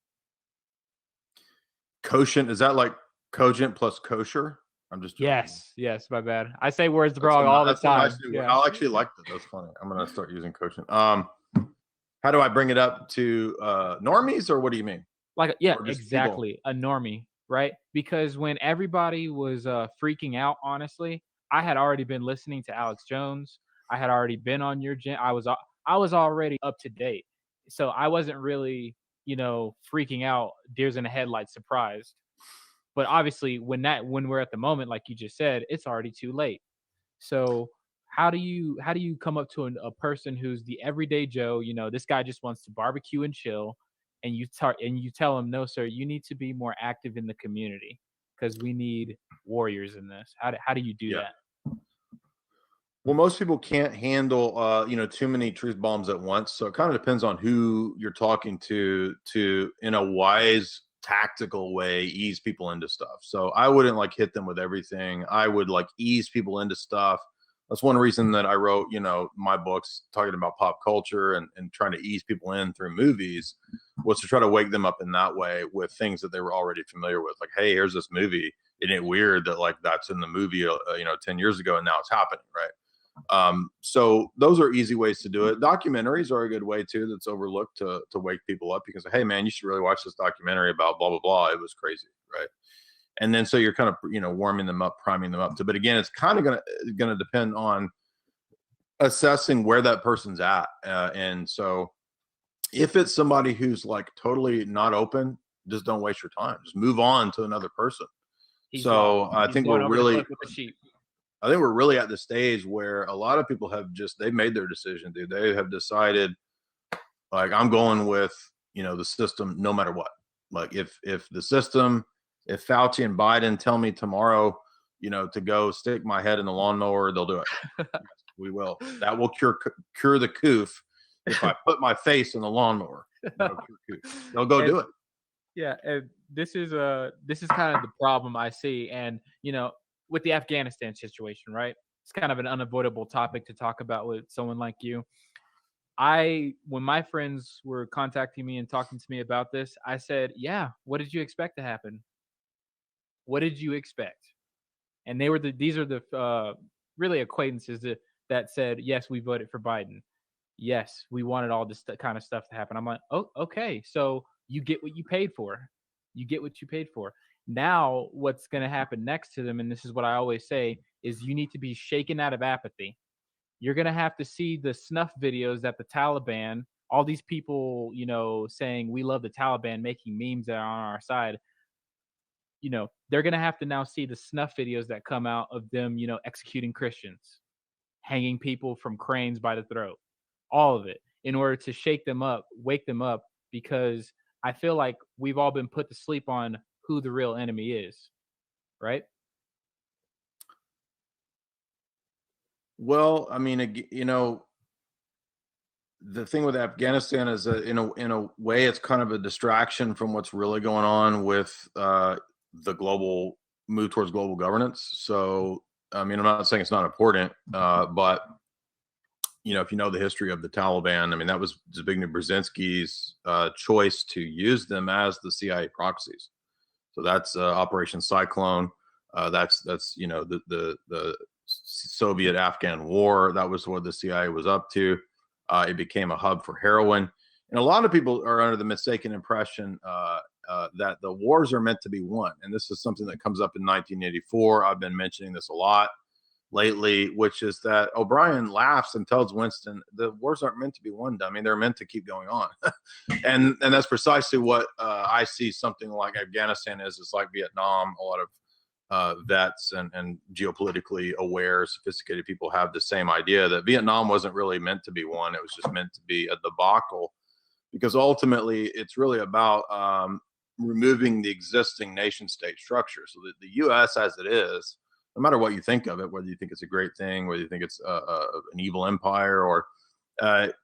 Speaker 4: Quotient, is that like cogent plus kosher? I'm just joking.
Speaker 2: Yes, my bad. I say words wrong all the time.
Speaker 4: Yeah. I'll actually like that. That's funny. I'm gonna start using quotient. How do I bring it up to normies, or what do you mean?
Speaker 2: Exactly. People? A normie, right? Because when everybody was freaking out, honestly, I had already been listening to Alex Jones. I had already been on your gen. I was already up to date. So I wasn't really, freaking out, deers in the headlights, surprised. But obviously when we're at the moment, like you just said, it's already too late. So how do you come up to a person who's the everyday Joe, this guy just wants to barbecue and chill, and you tell him, no, sir, you need to be more active in the community because we need warriors in this. How do you do that?
Speaker 4: Well, most people can't handle, too many truth bombs at once. So it kind of depends on who you're talking to in a wise, tactical way, ease people into stuff. So I wouldn't hit them with everything. I would ease people into stuff. That's one reason that I wrote, my books talking about pop culture and trying to ease people in through movies, was to try to wake them up in that way with things that they were already familiar with. Like, hey, here's this movie. Isn't it weird that like that's in the movie, 10 years ago and now it's happening, right? So those are easy ways to do it. Documentaries are a good way too that's overlooked to wake people up, because, hey man, you should really watch this documentary about blah, blah, blah. It was crazy, right? And then so you're kind of, warming them up, priming them up to, but again, it's kind of gonna depend on assessing where that person's at. And so if it's somebody who's like totally not open, just don't waste your time. Just move on to another person. I think we're really, I think we're really at the stage where a lot of people have they've made their decision, dude. They have decided, like, I'm going with, the system no matter what. Like if the system, if Fauci and Biden tell me tomorrow, to go stick my head in the lawnmower, they'll do it. Yes, we will. That will cure the coof. If I put my face in the lawnmower, they'll go do it.
Speaker 2: Yeah, and this is kind of the problem I see, and with the Afghanistan situation, right? It's kind of an unavoidable topic to talk about with someone like you. When my friends were contacting me and talking to me about this, I said, "Yeah, what did you expect to happen? What did you expect?" And these are the really acquaintances that said, "Yes, we voted for Biden. Yes, we wanted all this kind of stuff to happen." I'm like, "Oh, okay. So you get what you paid for. You get what you paid for." Now, what's going to happen next to them, and this is what I always say, is you need to be shaken out of apathy. You're going to have to see the snuff videos that the Taliban, all these people, saying we love the Taliban, making memes that are on our side. They're going to have to now see the snuff videos that come out of them, executing Christians, hanging people from cranes by the throat, all of it, in order to shake them up, wake them up, because I feel like we've all been put to sleep on who the real enemy is, right?
Speaker 4: Well, I mean, the thing with Afghanistan is that in a way, it's kind of a distraction from what's really going on with the global move towards global governance. So, I mean, I'm not saying it's not important, but if you know the history of the Taliban, I mean, that was Zbigniew Brzezinski's choice to use them as the CIA proxies. So that's Operation Cyclone. That's the Soviet-Afghan War. That was what the CIA was up to. It became a hub for heroin, and a lot of people are under the mistaken impression that the wars are meant to be won. And this is something that comes up in 1984. I've been mentioning this a lot lately, which is that O'Brien laughs and tells Winston, the wars aren't meant to be won, dummy. They're meant to keep going on. and that's precisely what I see something like Afghanistan is. It's like Vietnam. A lot of vets and geopolitically aware, sophisticated people have the same idea that Vietnam wasn't really meant to be won. It was just meant to be a debacle, because ultimately it's really about removing the existing nation state structure. So that the U.S. as it is, no matter what you think of it, whether you think it's a great thing, whether you think it's an evil empire, or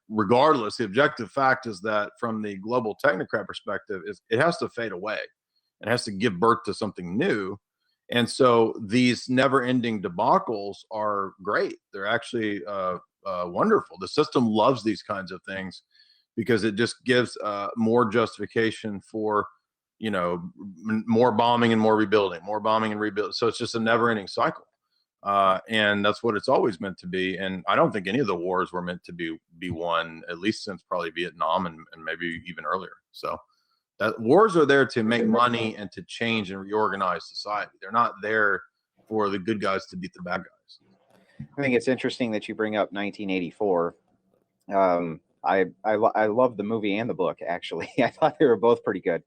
Speaker 4: regardless, the objective fact is that from the global technocrat perspective, it has to fade away. It has to give birth to something new. And so these never-ending debacles are great. They're actually wonderful. The system loves these kinds of things because it just gives more justification for more bombing and more rebuilding, more bombing and rebuilding. So it's just a never-ending cycle, and that's what it's always meant to be. And I don't think any of the wars were meant to be won, at least since probably Vietnam and maybe even earlier. So that wars are there to make money and to change and reorganize society. They're not there for the good guys to beat the bad guys.
Speaker 3: I think it's interesting that you bring up 1984. I love the movie and the book, actually. I thought they were both pretty good.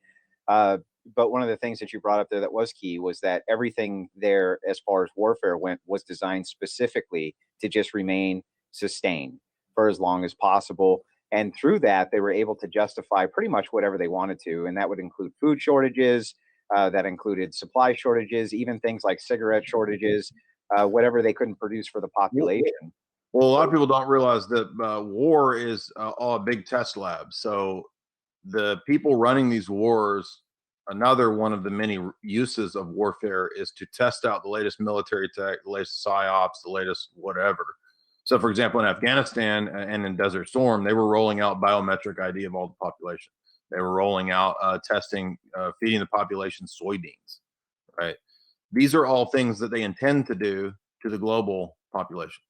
Speaker 3: But one of the things that you brought up there that was key was that everything there, as far as warfare went, was designed specifically to just remain sustained for as long as possible. And through that, they were able to justify pretty much whatever they wanted to. And that would include food shortages, that included supply shortages, even things like cigarette shortages, whatever they couldn't produce for the population.
Speaker 4: Well, a lot of people don't realize that war is all a big test lab. So the people running these wars, another one of the many uses of warfare is to test out the latest military tech, the latest psyops, the latest whatever. So, for example, in Afghanistan and in Desert Storm, they were rolling out biometric ID of all the population. They were rolling out testing, feeding the population soybeans, right? These are all things that they intend to do to the global population.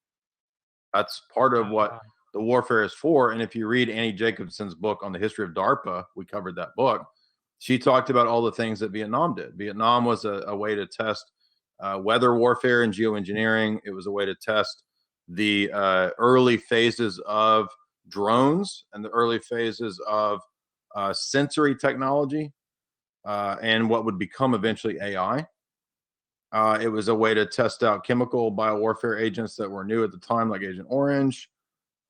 Speaker 4: That's part of what the warfare is for. And if you read Annie Jacobson's book on the history of DARPA, we covered that book. She talked about all the things that Vietnam did. Vietnam was a way to test weather warfare and geoengineering. It was a way to test the early phases of drones and the early phases of sensory technology and what would become eventually AI. It was a way to test out chemical biowarfare agents that were new at the time, like Agent Orange.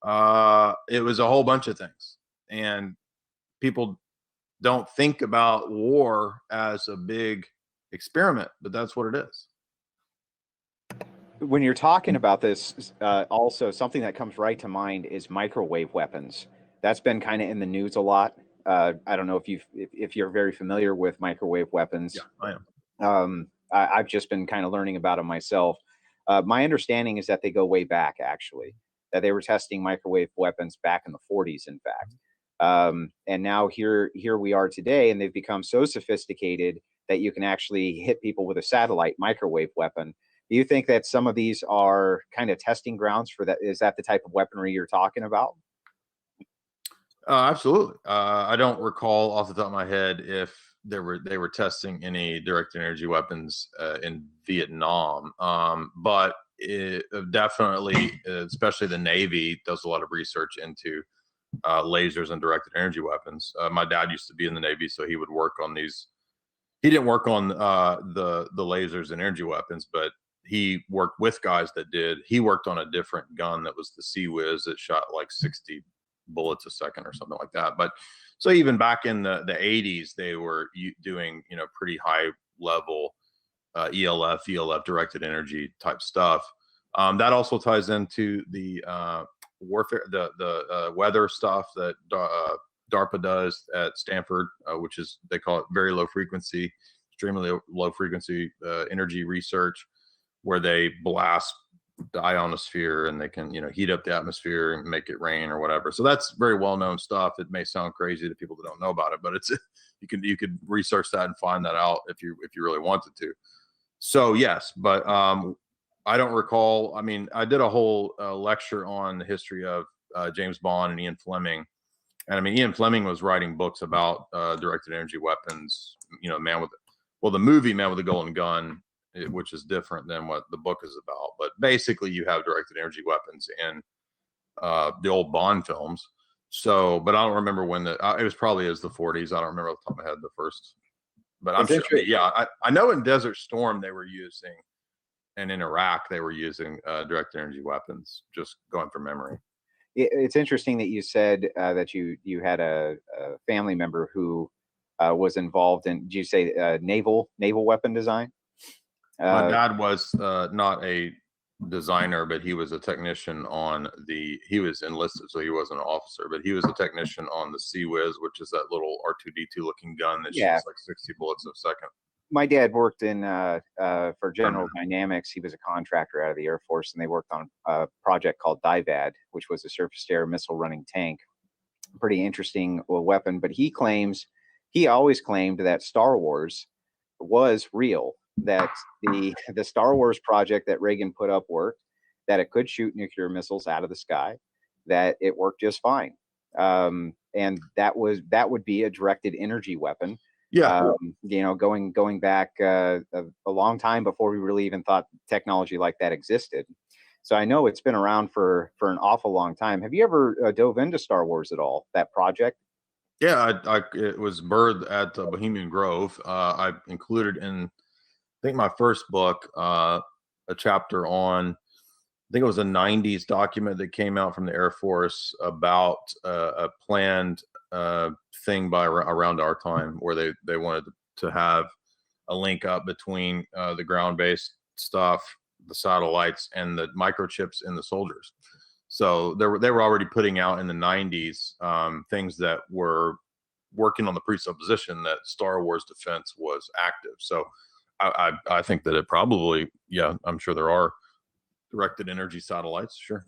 Speaker 4: It was a whole bunch of things. And people don't think about war as a big experiment, but that's what it is.
Speaker 3: When you're talking about this, also something that comes right to mind is microwave weapons. That's been kind of in the news a lot. I don't know if you're very familiar with microwave weapons.
Speaker 4: Yeah, I am.
Speaker 3: I've just been kind of learning about them myself. My understanding is that they go way back, actually, that they were testing microwave weapons back in the 40s, in fact. And now here we are today, and they've become so sophisticated that you can actually hit people with a satellite microwave weapon. Do you think that some of these are kind of testing grounds for that? Is that the type of weaponry you're talking about?
Speaker 4: Absolutely. I don't recall off the top of my head if they were testing any directed energy weapons in Vietnam, but it definitely, especially the Navy, does a lot of research into lasers and directed energy weapons. My dad used to be in the Navy, so he would work on these. He didn't work on the lasers and energy weapons, but he worked with guys that did. He worked on a different gun that was the Sea Whiz that shot like 60 bullets a second or something like that. But so even back in the 80s, they were doing, pretty high level ELF directed energy type stuff. That also ties into the warfare, the weather stuff that DARPA does at Stanford, which is, they call it very low frequency, extremely low frequency energy research, where they blast the ionosphere and they can, heat up the atmosphere and make it rain or whatever. So that's very well-known stuff. It may sound crazy to people that don't know about it, but it's, you could research that and find that out if you really wanted to. So yes, but I don't recall. I mean, I did a whole lecture on the history of James Bond and Ian Fleming. And I mean, Ian Fleming was writing books about directed energy weapons, the movie Man with the Golden Gun, which is different than what the book is about. But basically you have directed energy weapons in the old Bond films. So, but I don't remember when it was probably as the 40s. I don't remember off the top of my head the first, but I'm sure. I know in Desert Storm they were using, and in Iraq they were using directed energy weapons, just going from memory.
Speaker 3: It's interesting that you said that you had a family member who was involved in, did you say naval weapon design?
Speaker 4: My dad was not a designer, but he was a technician he was enlisted, so he wasn't an officer, but he was a technician on the Sea Whiz, which is that little R2-D2 looking gun that shoots like 60 bullets a second.
Speaker 3: My dad worked in for General Dynamics. He was a contractor out of the Air Force, and they worked on a project called DIVAD, which was a surface-to-air missile-running tank. Pretty interesting weapon, but he always claimed that Star Wars was real, that the Star Wars project that Reagan put up worked, that it could shoot nuclear missiles out of the sky, that it worked just fine, and that would be a directed energy weapon.
Speaker 4: Yeah,
Speaker 3: going back a long time before we really even thought technology like that existed. So I know it's been around for an awful long time. Have you ever dove into Star Wars at all, that project?
Speaker 4: Yeah, it was birthed at Bohemian Grove. I included in, I think, my first book, a chapter on, I think it was a 90s document that came out from the Air Force about a planned thing around our time, where they wanted to have a link up between the ground-based stuff, the satellites, and the microchips in the soldiers. So they were already putting out in the 90s things that were working on the presupposition that Star Wars defense was active. So I think that it probably, I'm sure there are directed energy satellites. Sure.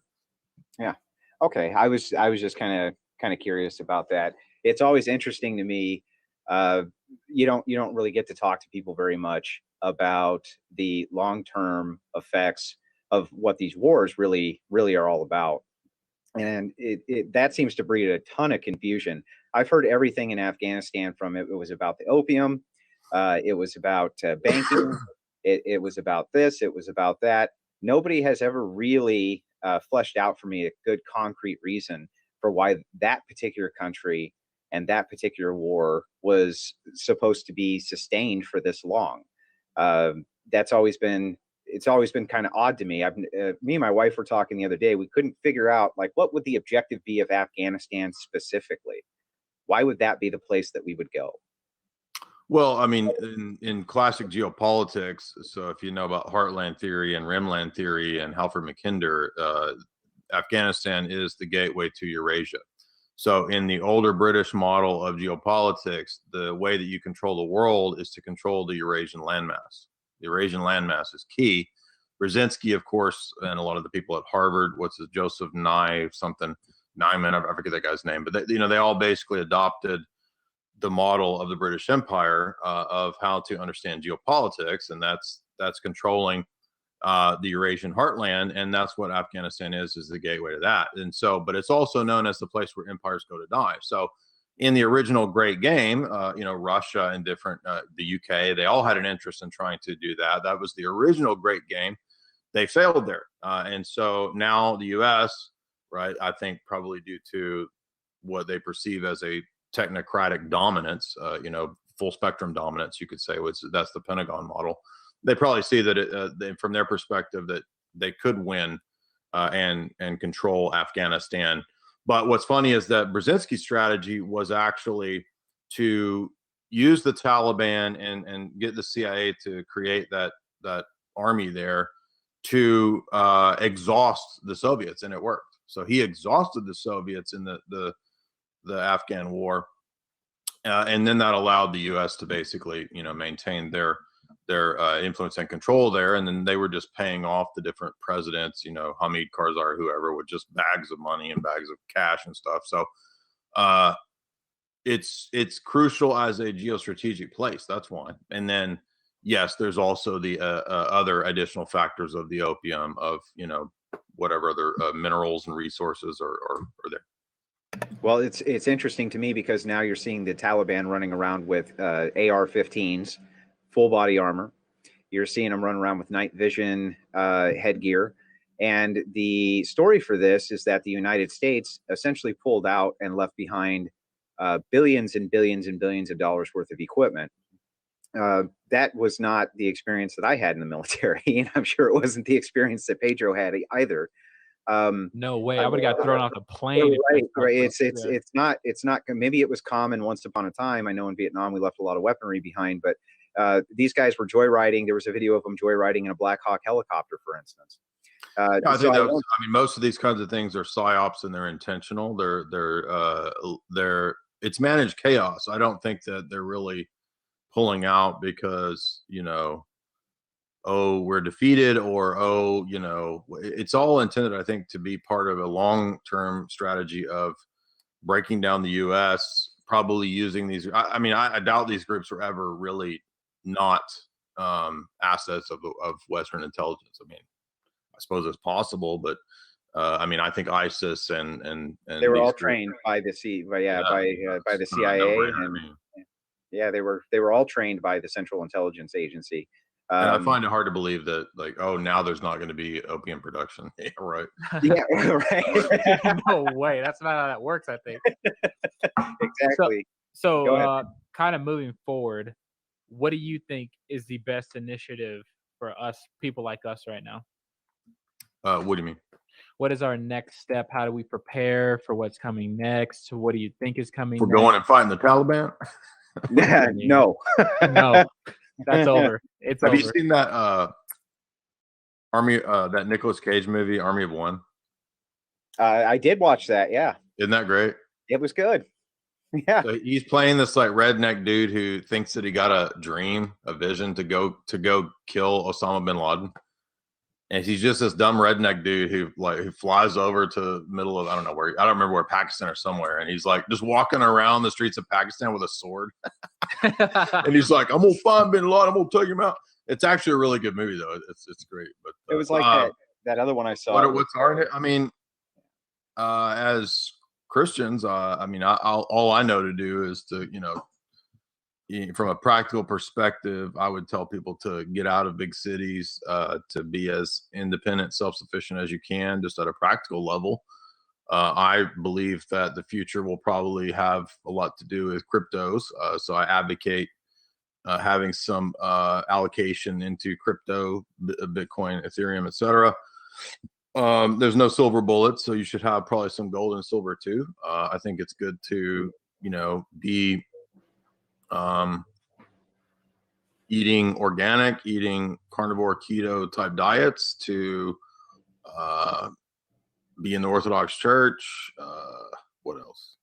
Speaker 3: Yeah. Okay. I was just kind of curious about that. it's always interesting to me. You don't really get to talk to people very much about the long-term effects of what these wars really are all about. And that seems to breed a ton of confusion. I've heard everything in Afghanistan from it was about the opium, it was about banking, it was about this, it was about that. Nobody has ever really fleshed out for me a good concrete reason for why that particular country and that particular war was supposed to be sustained for this long. That's always been it's always been kind of odd to me. Me and my wife were talking the other day. We couldn't figure out, like, what would the objective be of Afghanistan specifically? Why would that be the place that we would go?
Speaker 4: Well, I mean, in classic geopolitics, so if you know about heartland theory and rimland theory and Halford Mackinder, Afghanistan is the gateway to Eurasia. So in the older British model of geopolitics, the way that you control the world is to control the Eurasian landmass. The Eurasian landmass is key. Brzezinski, of course, and a lot of the people at Harvard, Joseph Nye, something, Nyman, I forget that guy's name, but they all basically adopted the model of the British Empire of how to understand geopolitics, and that's controlling the Eurasian heartland, and that's what Afghanistan is the gateway to that. And so, but it's also known as the place where empires go to die. So in the original Great Game, Russia and the UK, they all had an interest in trying to do that. That was the original Great Game. They failed there. And so now the US, right, I think probably due to what they perceive as a technocratic dominance, full spectrum dominance, you could say, that's the Pentagon model. They probably see that from their perspective that they could win and control Afghanistan. But what's funny is that Brzezinski's strategy was actually to use the Taliban and get the CIA to create that army there to exhaust the Soviets, and it worked. So he exhausted the Soviets in the Afghan war, and then that allowed the U.S. to basically maintain their influence and control there, and then they were just paying off the different presidents, Hamid Karzai, whoever, with just bags of money and bags of cash and stuff. So it's crucial as a geostrategic place. That's one. And then yes, there's also the other additional factors of the opium, of whatever other minerals and resources are there.
Speaker 3: Well, it's interesting to me because now you're seeing the Taliban running around with AR-15s, full body armor. You're seeing them run around with night vision headgear. And the story for this is that the United States essentially pulled out and left behind billions and billions and billions of dollars worth of equipment. That was not the experience that I had in the military, and I'm sure it wasn't the experience that Pedro had either.
Speaker 2: No way, I would have got thrown off the plane.
Speaker 3: Right. It's not. Maybe it was common once upon a time. I know in Vietnam we left a lot of weaponry behind, but these guys were joyriding. There was a video of them joyriding in a Black Hawk helicopter, for instance.
Speaker 4: I mean, most of these kinds of things are psyops and they're intentional. It's managed chaos. I don't think that they're really pulling out because we're defeated, or it's all intended, I think, to be part of a long-term strategy of breaking down the U.S., probably using these. I doubt these groups were ever really not assets of Western intelligence. I mean, I suppose it's possible, but I think ISIS and
Speaker 3: they were all trained by the CIA, they were all trained by the Central Intelligence Agency.
Speaker 4: And I find it hard to believe that, now there's not going to be opium production. Yeah, right.
Speaker 3: Yeah, right.
Speaker 2: No way. That's not how that works, I think.
Speaker 3: Exactly.
Speaker 2: So kind of moving forward, what do you think is the best initiative for us, people like us right now?
Speaker 4: What do you mean?
Speaker 2: What is our next step? How do we prepare for what's coming next? What do you think is coming
Speaker 4: next?
Speaker 2: We're
Speaker 4: going and fighting the Taliban?
Speaker 3: No.
Speaker 2: No. That's over. It's
Speaker 4: Have
Speaker 2: over.
Speaker 4: you seen that that Nicolas Cage movie, Army of One?
Speaker 3: I did watch that. Yeah.
Speaker 4: Isn't that great?
Speaker 3: It was good. Yeah.
Speaker 4: So he's playing this redneck dude who thinks that he got a dream, a vision to go kill Osama bin Laden. And he's just this dumb redneck dude who flies over to the middle of I don't remember where, Pakistan or somewhere, and he's like just walking around the streets of Pakistan with a sword. And he's like, I'm gonna find Bin Laden, I'm gonna take him out. It's actually a really good movie though. It's great. But
Speaker 3: it was like that other one I saw.
Speaker 4: What's our? I mean, as Christians, I mean, all I know to do is to from a practical perspective, I would tell people to get out of big cities, to be as independent, self-sufficient as you can, just at a practical level. I believe that the future will probably have a lot to do with cryptos. So I advocate having some allocation into crypto, Bitcoin, Ethereum, etc. There's no silver bullets, so you should have probably some gold and silver too. I think it's good to, be eating organic, eating carnivore, keto type diets, to be in the Orthodox Church. What else?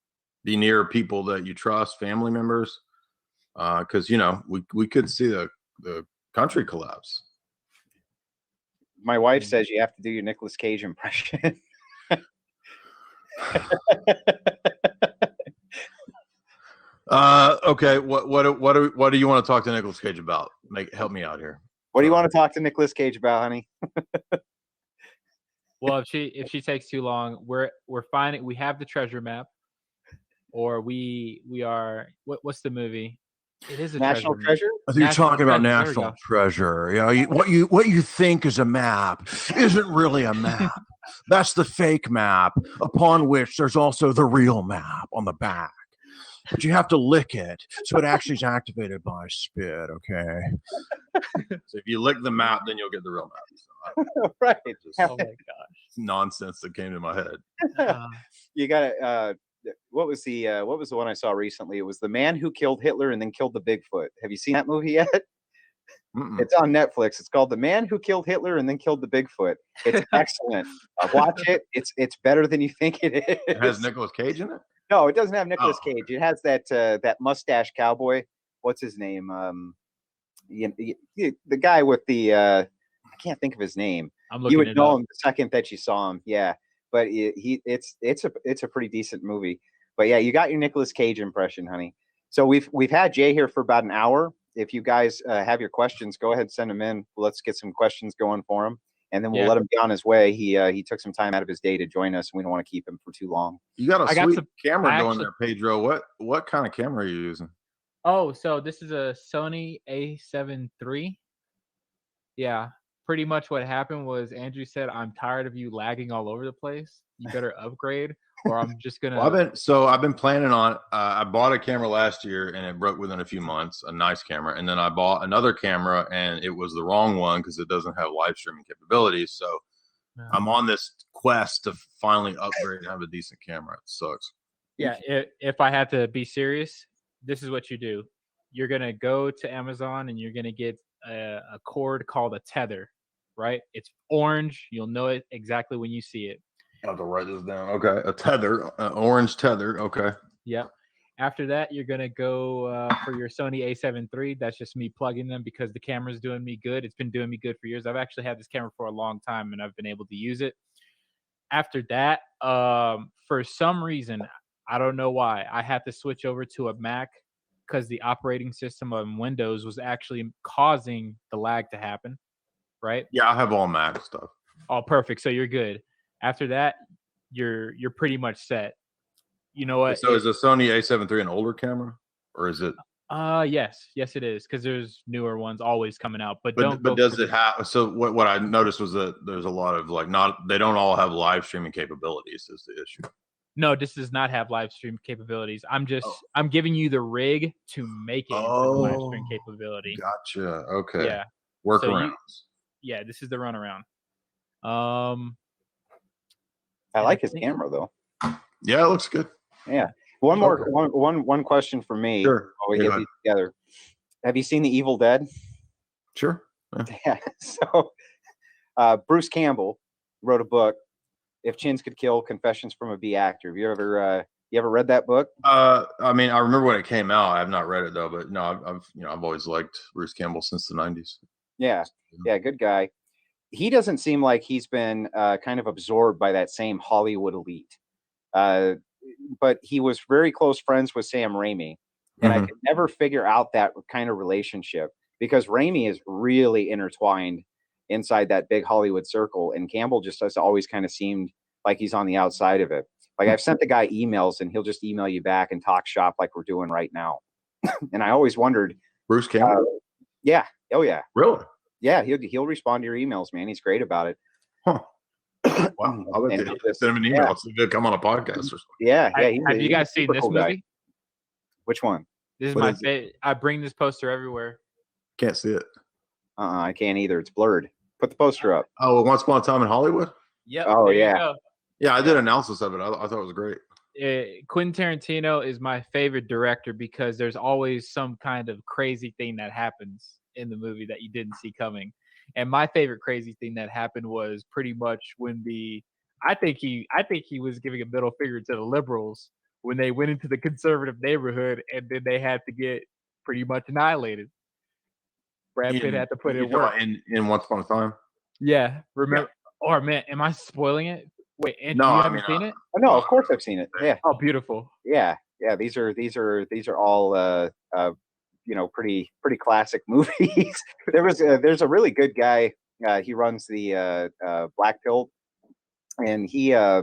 Speaker 4: Be near people that you trust, family members, because we could see the country collapse.
Speaker 3: My wife says you have to do your Nicolas Cage impression.
Speaker 4: Okay. What do you want to talk to Nicolas Cage about? Help me out here.
Speaker 3: What do you want to talk to Nicolas Cage about, honey?
Speaker 2: Well, if she takes too long, we're finding we have the treasure map, or we are what's the movie? It is a
Speaker 3: National Treasure.
Speaker 4: I think you're talking about National Treasure. What you think is a map isn't really a map. That's the fake map, upon which there's also the real map on the back. But you have to lick it, so it actually is activated by spit. Okay. So if you lick the map, then you'll get the real map. So
Speaker 3: Right.
Speaker 2: Oh my gosh.
Speaker 4: Nonsense that came to my head.
Speaker 3: You got to. What was the one I saw recently? It was The Man Who Killed Hitler and Then Killed the Bigfoot. Have you seen that movie yet?
Speaker 4: Mm-mm.
Speaker 3: It's on Netflix. It's called The Man Who Killed Hitler and Then Killed the Bigfoot. It's excellent. Watch it. It's better than you think it is.
Speaker 4: It has Nicolas Cage in it?
Speaker 3: No, it doesn't have Nicolas Cage. It has that mustache cowboy. What's his name? The guy with the I can't think of his name. You would know him the second that you saw him. Yeah. But it's a pretty decent movie. But yeah, you got your Nicolas Cage impression, honey. So we've had Jay here for about an hour. If you guys have your questions, go ahead and send them in. Let's get some questions going for him, and then we'll let him be on his way. He took some time out of his day to join us, and we don't want to keep him for too long.
Speaker 4: You got a sweet camera going there, Pedro. What kind of camera are you using?
Speaker 2: Oh, so this is a Sony A7 III. Yeah. Pretty much what happened was Andrew said, I'm tired of you lagging all over the place. You better upgrade, or I'm just going to.
Speaker 4: I've been planning on, I bought a camera last year and it broke within a few months, a nice camera. And then I bought another camera and it was the wrong one because it doesn't have live streaming capabilities. So I'm on this quest to finally upgrade and have a decent camera. It sucks.
Speaker 2: Yeah. If I had to be serious, this is what you do. You're going to go to Amazon and you're going to get a cord called a tether. Right? It's orange. You'll know it exactly when you see it.
Speaker 4: I have to write this down. Okay. A tether, orange tether. Okay.
Speaker 2: Yep. After that, you're going to go for your Sony A7 III. That's just me plugging them because the camera's doing me good. It's been doing me good for years. I've actually had this camera for a long time and I've been able to use it. After that, for some reason, I don't know why, I had to switch over to a Mac because the operating system on Windows was actually causing the lag to happen. Right?
Speaker 4: Yeah, I have all Mac stuff.
Speaker 2: Oh, perfect. So you're good. After that, you're pretty much set. You know what?
Speaker 4: So is the Sony A7 III an older camera, or is it?
Speaker 2: Yes, it is, because there's newer ones always coming out. But
Speaker 4: does it have? So what I noticed was that there's a lot of they don't all have live streaming capabilities. Is the issue?
Speaker 2: No, this does not have live stream capabilities. I'm giving you the rig to make it into the live stream capability.
Speaker 4: Gotcha. Okay.
Speaker 2: Yeah.
Speaker 4: Workarounds.
Speaker 2: Yeah, this is the runaround.
Speaker 3: I like his camera though.
Speaker 4: Yeah, it looks good.
Speaker 3: Yeah. One question for me.
Speaker 4: Sure.
Speaker 3: While we get these together. Have you seen The Evil Dead?
Speaker 4: Sure.
Speaker 3: Yeah. So Bruce Campbell wrote a book, If Chins Could Kill: Confessions from a B Actor. Have you ever read that book?
Speaker 4: I mean, I remember when it came out. I have not read it though, but no, I've always liked Bruce Campbell since the 90s.
Speaker 3: Yeah, good guy. he doesn't seem like he's been kind of absorbed by that same Hollywood elite. But he was very close friends with Sam Raimi, and I could never figure out that kind of relationship because Raimi is really intertwined inside that big Hollywood circle, and Campbell just has always kind of seemed like he's on the outside of it. Like I've sent the guy emails, and he'll just email you back and talk shop like we're doing right now. And I always wondered,
Speaker 4: Bruce Campbell.
Speaker 3: yeah, oh yeah,
Speaker 4: Really?
Speaker 3: yeah, he'll respond to your emails, man. He's great about it.
Speaker 4: Huh. Wow. I'll send him an email. So he'll come on a podcast or something.
Speaker 3: Yeah.
Speaker 2: Have you guys seen this
Speaker 3: cool
Speaker 2: movie?
Speaker 3: Guy. Which one?
Speaker 2: This is
Speaker 4: What
Speaker 2: my
Speaker 4: is it?
Speaker 2: favorite. I bring this poster everywhere.
Speaker 4: Can't see it.
Speaker 3: I can't either. It's blurred. Put the poster up.
Speaker 4: Oh, Once Upon a Time in Hollywood?
Speaker 2: Yep.
Speaker 3: Oh,
Speaker 2: there you
Speaker 3: yeah.
Speaker 2: go.
Speaker 4: Yeah, I did an analysis of it. I thought it was great.
Speaker 2: Quentin Tarantino is my favorite director because there's always some kind of crazy thing that happens in the movie that you didn't see coming. And my favorite crazy thing that happened was pretty much when I think he was giving a middle finger to the liberals when they went into the conservative neighborhood and then they had to get pretty much annihilated. Brad Pitt had to put in work.
Speaker 4: In Once Upon a Time?
Speaker 2: Yeah. Remember? Or man, am I spoiling it? Wait, and
Speaker 4: No,
Speaker 2: you
Speaker 4: I
Speaker 2: haven't
Speaker 4: mean,
Speaker 2: seen it?
Speaker 3: Oh, no, of course I've seen it. Yeah.
Speaker 2: Oh, beautiful.
Speaker 3: Yeah. These are all pretty classic movies. There's a really good guy. He runs the Black Pill, and he I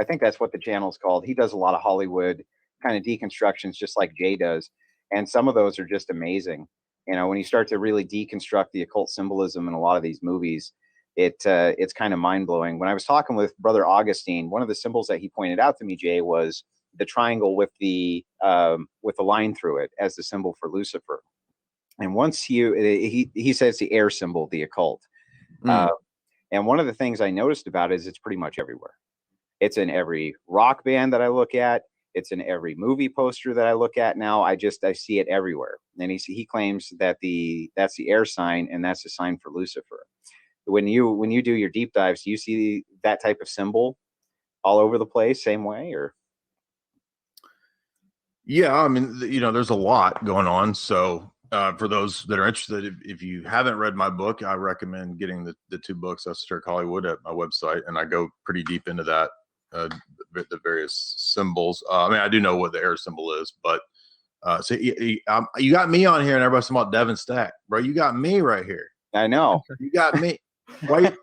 Speaker 3: think that's what the channel's called. He does a lot of Hollywood kind of deconstructions, just like Jay does, and some of those are just amazing. When you start to really deconstruct the occult symbolism in a lot of these movies, it's kind of mind blowing. When I was talking with Brother Augustine, one of the symbols that he pointed out to me, Jay, was the triangle with the line through it as the symbol for Lucifer. And once he says the air symbol, the occult. And one of the things I noticed about it is it's pretty much everywhere. It's in every rock band that I look at. It's in every movie poster that I look at now. I see it everywhere. And he claims that that's the air sign, and that's the sign for Lucifer. When you do your deep dives, do you see that type of symbol all over the place, same way, or?
Speaker 4: Yeah, I mean, there's a lot going on. So for those that are interested, if you haven't read my book, I recommend getting the two books, Esoteric Hollywood, at my website, and I go pretty deep into that, the various symbols. I mean, I do know what the air symbol is, but so you got me on here, and everybody's talking about Devin Stack, bro. You got me right here.
Speaker 3: I know.
Speaker 4: You got me. Wait.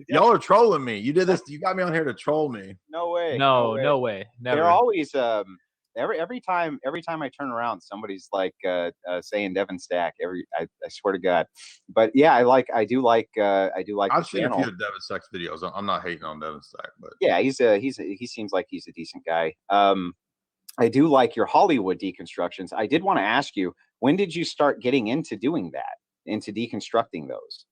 Speaker 4: Y'all are trolling me. You did this. You got me on here to troll me.
Speaker 3: No way.
Speaker 2: No way. Never.
Speaker 3: They're always every time I turn around, somebody's like saying Devin Stack. I swear to God. But yeah, I do like
Speaker 4: I've seen
Speaker 3: channel.
Speaker 4: a few of Devin Stack's videos. I'm not hating on Devin Stack, but
Speaker 3: yeah, he seems like he's a decent guy. I do like your Hollywood deconstructions. I did want to ask you, when did you start getting into doing that, into deconstructing those?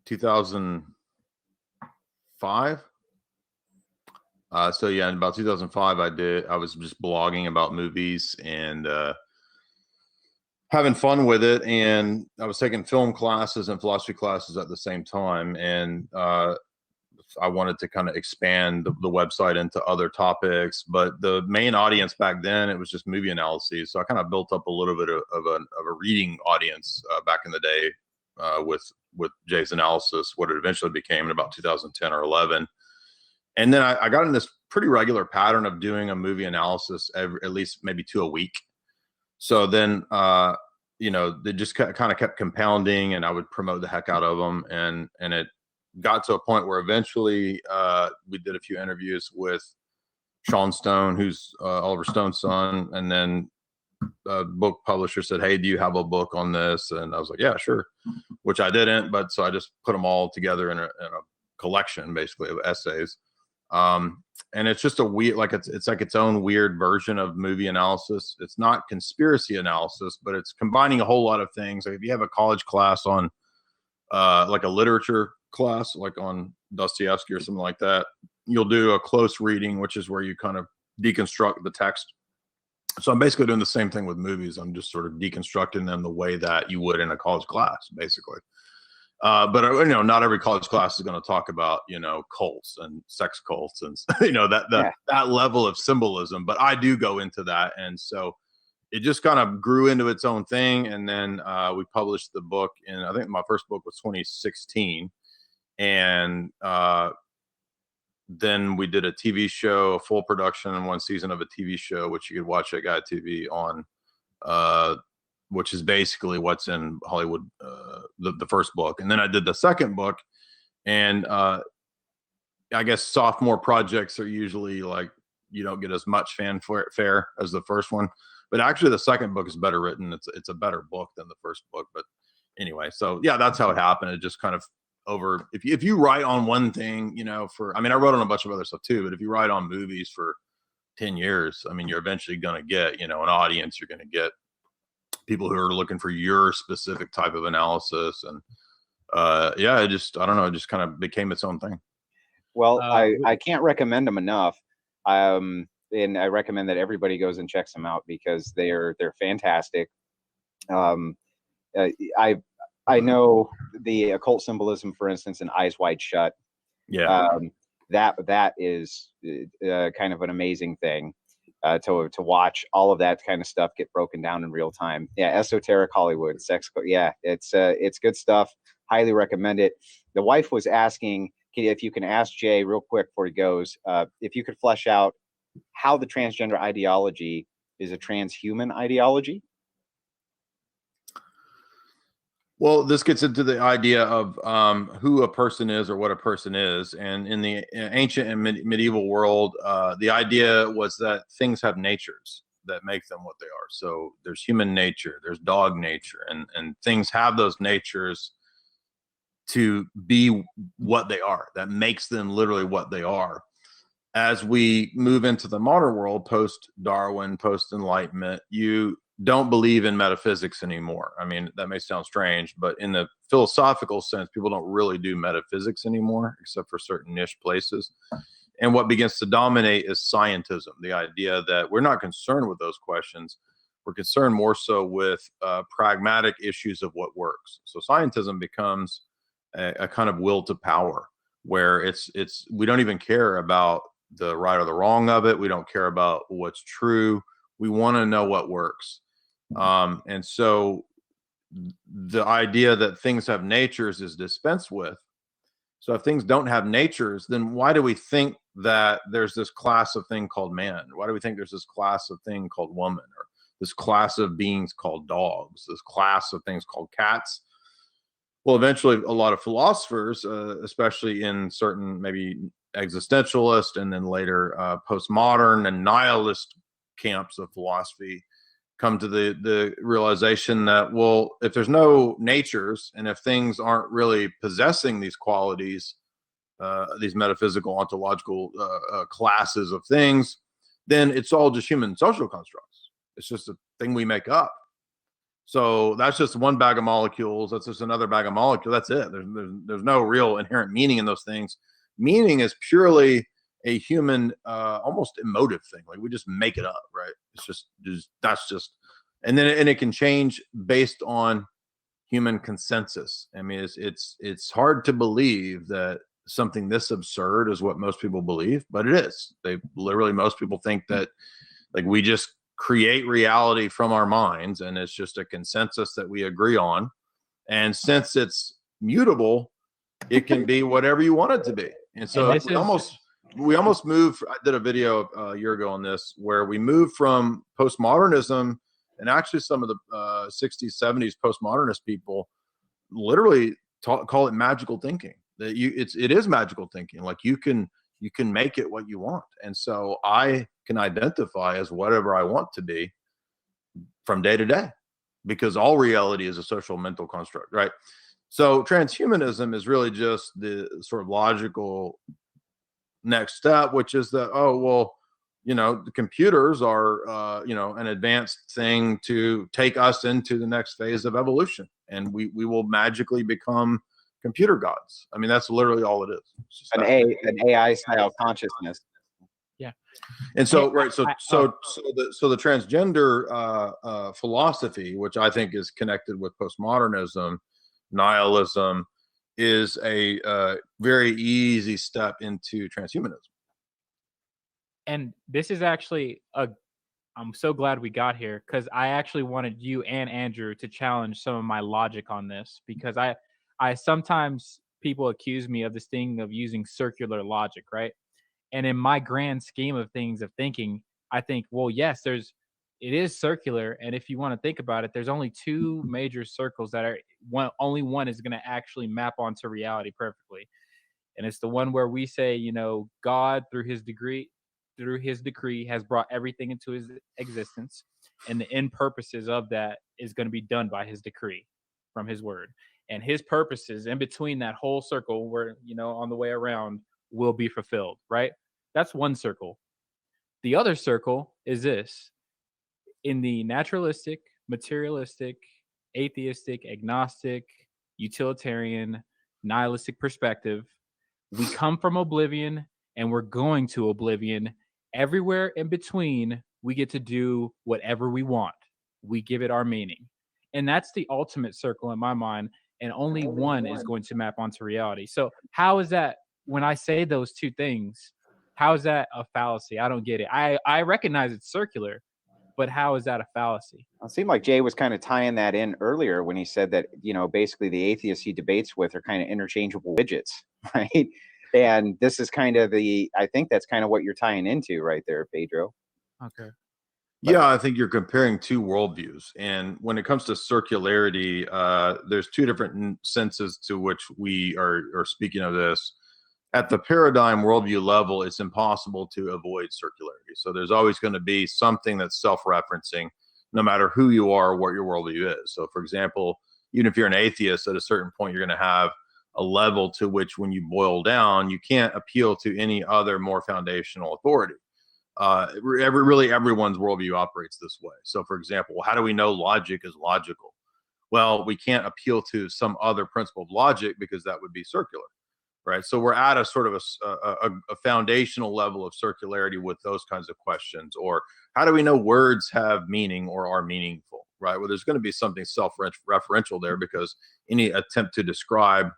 Speaker 4: 2005. So yeah, in about 2005, I was just blogging about movies and having fun with it. And I was taking film classes and philosophy classes at the same time. And I wanted to kind of expand the website into other topics, but the main audience back then, it was just movie analyses. So I kind of built up a little bit of a reading audience back in the day with Jay's analysis, what it eventually became in about 2010 or 11. And then I got in this pretty regular pattern of doing a movie analysis at least maybe 2 a week. So then, they just kind of kept compounding, and I would promote the heck out of them. And it got to a point where eventually we did a few interviews with Sean Stone, who's Oliver Stone's son. And then a book publisher said, "Hey, do you have a book on this?" And I was like, "Yeah, sure," which I didn't, but so I just put them all together in a collection, basically, of essays. And it's just a weird, like it's like its own weird version of movie analysis. It's not conspiracy analysis, but it's combining a whole lot of things. Like if you have a college class on like a literature class, like on Dostoevsky or something like that, you'll do a close reading, which is where you kind of deconstruct the text. So I'm basically doing the same thing with movies. I'm just sort of deconstructing them the way that you would in a college class, basically. But not every college class is going to talk about cults and sex cults and that level of symbolism. But I do go into that, and so it just kind of grew into its own thing. And then we published the book, and I think my first book was 2016. And then we did a TV show, a full production, and one season of a TV show, which you could watch at Guide TV on, which is basically what's in Hollywood, the first book. And then I did the second book, and I guess sophomore projects are usually like, you don't get as much fanfare as the first one. But actually, the second book is better written. It's a better book than the first book. But anyway, so yeah, that's how it happened. It just kind of if you write on one thing, you know, I wrote on a bunch of other stuff too. But if you write on movies for 10 years, I mean, you're eventually going to get, you know, an audience. You're going to get people who are looking for your specific type of analysis. And yeah, I don't know, it just kind of became its own thing.
Speaker 3: Well, I can't recommend them enough. And I recommend that everybody goes and checks them out because they're fantastic. I know the occult symbolism, for instance, in Eyes Wide Shut.
Speaker 4: Yeah.
Speaker 3: That is kind of an amazing thing to watch all of that kind of stuff get broken down in real time. Yeah, esoteric Hollywood, sex. Yeah, it's good stuff. Highly recommend it. The wife was asking if you can ask Jay real quick before he goes, if you could flesh out how the transgender ideology is a transhuman ideology.
Speaker 4: Well, this gets into the idea of who a person is or what a person is. And in the ancient and medieval world, the idea was that things have natures that make them what they are. So there's human nature, there's dog nature, and things have those natures to be what they are. That makes them literally what they are. As we move into the modern world, post-Darwin, post-Enlightenment, you don't believe in metaphysics anymore. I mean, that may sound strange, but in the philosophical sense, people don't really do metaphysics anymore, except for certain niche places. And what begins to dominate is scientism, the idea that we're not concerned with those questions. We're concerned more so with pragmatic issues of what works. So scientism becomes a kind of will to power, where we don't even care about the right or the wrong of it. We don't care about what's true. We want to know what works. And so the idea that things have natures is dispensed with. So if things don't have natures, then why do we think that there's this class of thing called man? Why do we think there's this class of thing called woman, or this class of beings called dogs, this class of things called cats? Well, eventually a lot of philosophers, especially in certain maybe existentialist and then later postmodern and nihilist camps of philosophy, come to the realization that, well, if there's no natures and if things aren't really possessing these qualities, these metaphysical, ontological classes of things, then it's all just human social constructs. It's just a thing we make up. So that's just one bag of molecules. That's just another bag of molecules. That's it. There's no real inherent meaning in those things. Meaning is purely a human, almost emotive thing. Like we just make it up, right? It's just, and it can change based on human consensus. I mean, it's hard to believe that something this absurd is what most people believe, but it is. Most people think that like we just create reality from our minds, and it's just a consensus that we agree on. And since it's mutable, it can be whatever you want it to be. And so we almost moved. I did a video a year ago on this, where we moved from postmodernism, and actually some of the 60s, 70s postmodernist people literally call it magical thinking. That it is magical thinking. Like you can make it what you want. And so I can identify as whatever I want to be from day to day, because all reality is a social mental construct, right? So transhumanism is really just the sort of logical next step, which is that, oh, well, you know, the computers are, you know, an advanced thing to take us into the next phase of evolution. And we will magically become computer gods. I mean, that's literally all it is.
Speaker 3: An AI style consciousness.
Speaker 2: Yeah.
Speaker 4: And so, right. So the transgender philosophy, which I think is connected with postmodernism, nihilism, is a very easy step into transhumanism.
Speaker 2: And this is actually I'm so glad we got here because I actually wanted you and Andrew to challenge some of my logic on this because I sometimes people accuse me of this thing of using circular logic, right? And in my grand scheme of things of thinking, I think, well, yes, it is circular. And if you want to think about it, there's only two major circles that are only one is going to actually map onto reality perfectly. And it's the one where we say, you know, God through his decree has brought everything into his existence. And the end purposes of that is going to be done by his decree from his word. And his purposes in between that whole circle where, you know, on the way around will be fulfilled, right? That's one circle. The other circle is this: in the naturalistic, materialistic, atheistic, agnostic, utilitarian, nihilistic perspective, we come from oblivion and we're going to oblivion. Everywhere in between, we get to do whatever we want. We give it our meaning. And that's the ultimate circle in my mind. And only one is going to map onto reality. So, how is that when I say those two things? How is that a fallacy? I don't get it. I recognize it's circular, but how is that a fallacy?
Speaker 3: It seemed like Jay was kind of tying that in earlier when he said that, you know, basically the atheists he debates with are kind of interchangeable widgets, right? And this is kind of I think that's kind of what you're tying into right there, Pedro.
Speaker 2: Okay.
Speaker 4: Yeah, I think you're comparing two worldviews. And when it comes to circularity, there's two different senses to which we are speaking of this. At the paradigm worldview level, it's impossible to avoid circularity. So there's always going to be something that's self-referencing, no matter who you are or what your worldview is. So, for example, even if you're an atheist, at a certain point, you're going to have a level to which, when you boil down, you can't appeal to any other more foundational authority. Everyone's worldview operates this way. So, for example, how do we know logic is logical? Well, we can't appeal to some other principle of logic because that would be circular. Right. So we're at a sort of a foundational level of circularity with those kinds of questions. Or how do we know words have meaning or are meaningful? Right. Well, there's going to be something self-referential there because any attempt to describe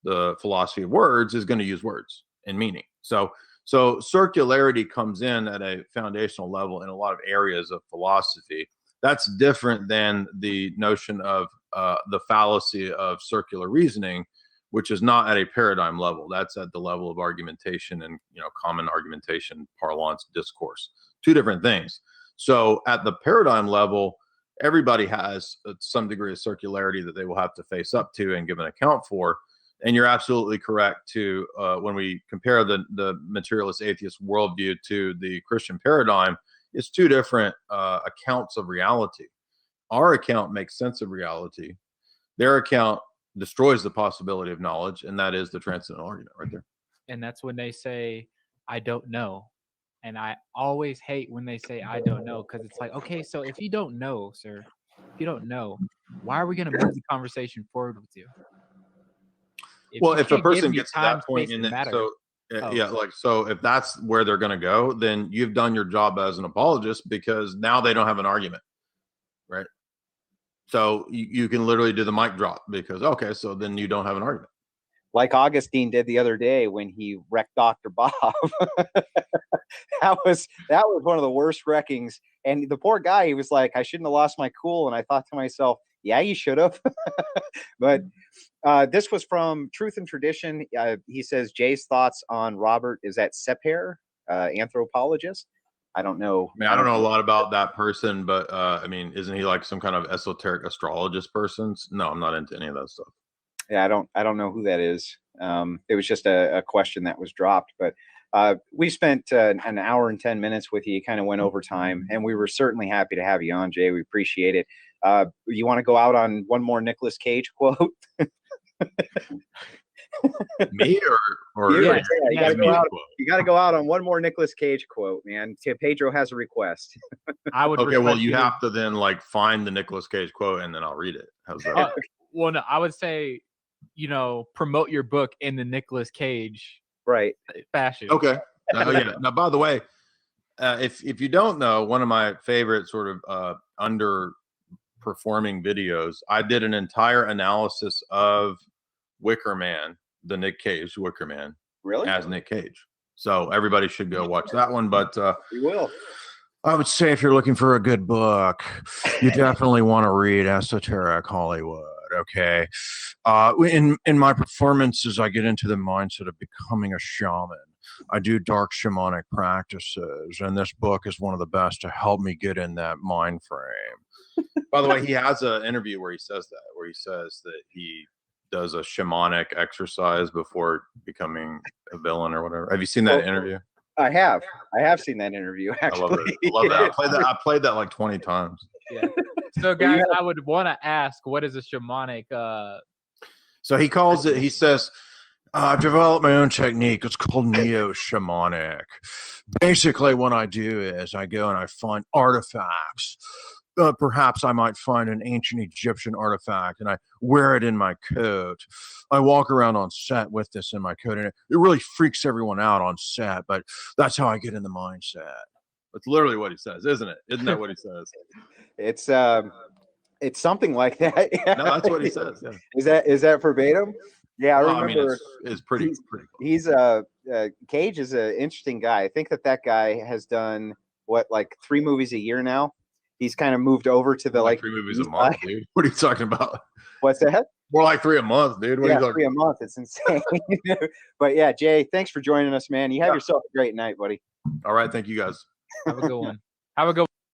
Speaker 4: the philosophy of words is going to use words and meaning. So circularity comes in at a foundational level in a lot of areas of philosophy. That's different than the notion of the fallacy of circular reasoning, which is not at a paradigm level. That's at the level of argumentation and, you know, common argumentation, parlance, discourse. Two different things. So at the paradigm level, everybody has some degree of circularity that they will have to face up to and give an account for. And you're absolutely correct to when we compare the materialist atheist worldview to the Christian paradigm, it's two different accounts of reality. Our account makes sense of reality. Their account destroys the possibility of knowledge, and that is the transcendental argument right there.
Speaker 2: And that's when they say, I don't know. And I always hate when they say, I don't know, because it's like, okay, so if you don't know, sir, if you don't know, why are we going to move the conversation forward with you?
Speaker 4: If a person gets to that point in it, so if that's where they're going to go, then you've done your job as an apologist because now they don't have an argument, right? So you can literally do the mic drop because, okay, so then you don't have an argument.
Speaker 3: Like Augustine did the other day when he wrecked Dr. Bob. that was one of the worst wreckings. And the poor guy, he was like, I shouldn't have lost my cool. And I thought to myself, yeah, you should have. But this was from Truth and Tradition. He says, Jay's thoughts on Robert, is that Sepher, anthropologist? I don't know.
Speaker 4: I mean, I don't know a lot about that person, but I mean, isn't he like some kind of esoteric astrologist person? No, I'm not into any of that stuff.
Speaker 3: Yeah, I don't know who that is. It was just a question that was dropped, but we spent an hour and 10 minutes with you. Kind of went over time, and we were certainly happy to have you on, Jay. We appreciate it. You want to go out on one more Nicolas Cage quote?
Speaker 4: Me or
Speaker 3: you got to go out on one more Nicolas Cage quote, man. Pedro has a request.
Speaker 2: I would.
Speaker 4: Okay, well, you have to then like find the Nicolas Cage quote and then I'll read it. How's that?
Speaker 2: Well, no, I would say, you know, promote your book in the Nicolas Cage fashion.
Speaker 4: Okay. Yeah. Now, by the way, if you don't know, one of my favorite sort of underperforming videos, I did an entire analysis of Wicker Man, the Nick Cage Wicker Man,
Speaker 3: really,
Speaker 4: as Nick Cage. So everybody should go watch that one. But
Speaker 3: we will.
Speaker 4: I would say if you're looking for a good book, you definitely want to read Esoteric Hollywood. Okay. In my performances, I get into the mindset of becoming a shaman. I do dark shamanic practices, and this book is one of the best to help me get in that mind frame. By the way, he has an interview where he says that he does a shamanic exercise before becoming a villain or whatever. Have you seen that interview?
Speaker 3: I have seen that interview, actually.
Speaker 4: I love it. I love that. I played that like 20 times.
Speaker 2: Yeah. So guys, I would want to ask, what is a shamanic?
Speaker 4: So he calls it. He says, "I've developed my own technique. It's called neo-shamanic. Basically, what I do is I go and I find artifacts. Perhaps I might find an ancient Egyptian artifact, and I wear it in my coat. I walk around on set with this in my coat, and it really freaks everyone out on set. But that's how I get in the mindset." That's literally what he says, isn't it? Isn't that what he says?
Speaker 3: It's something like that. Yeah.
Speaker 4: No, that's what he says. Yeah.
Speaker 3: Is that verbatim? Yeah, I remember.
Speaker 4: I mean, it's pretty cool.
Speaker 3: He's Cage is an interesting guy. I think that guy has done like 3 movies a year now. He's kind of moved over to the like
Speaker 4: 3 movies a month, dude. What are you talking about?
Speaker 3: What's that?
Speaker 4: More like 3 a month, dude. What are you talking
Speaker 3: 3 a month. It's insane. But yeah, Jay, thanks for joining us, man. You have yourself a great night, buddy.
Speaker 4: All right, thank you guys.
Speaker 2: Have a good one. Have a good one.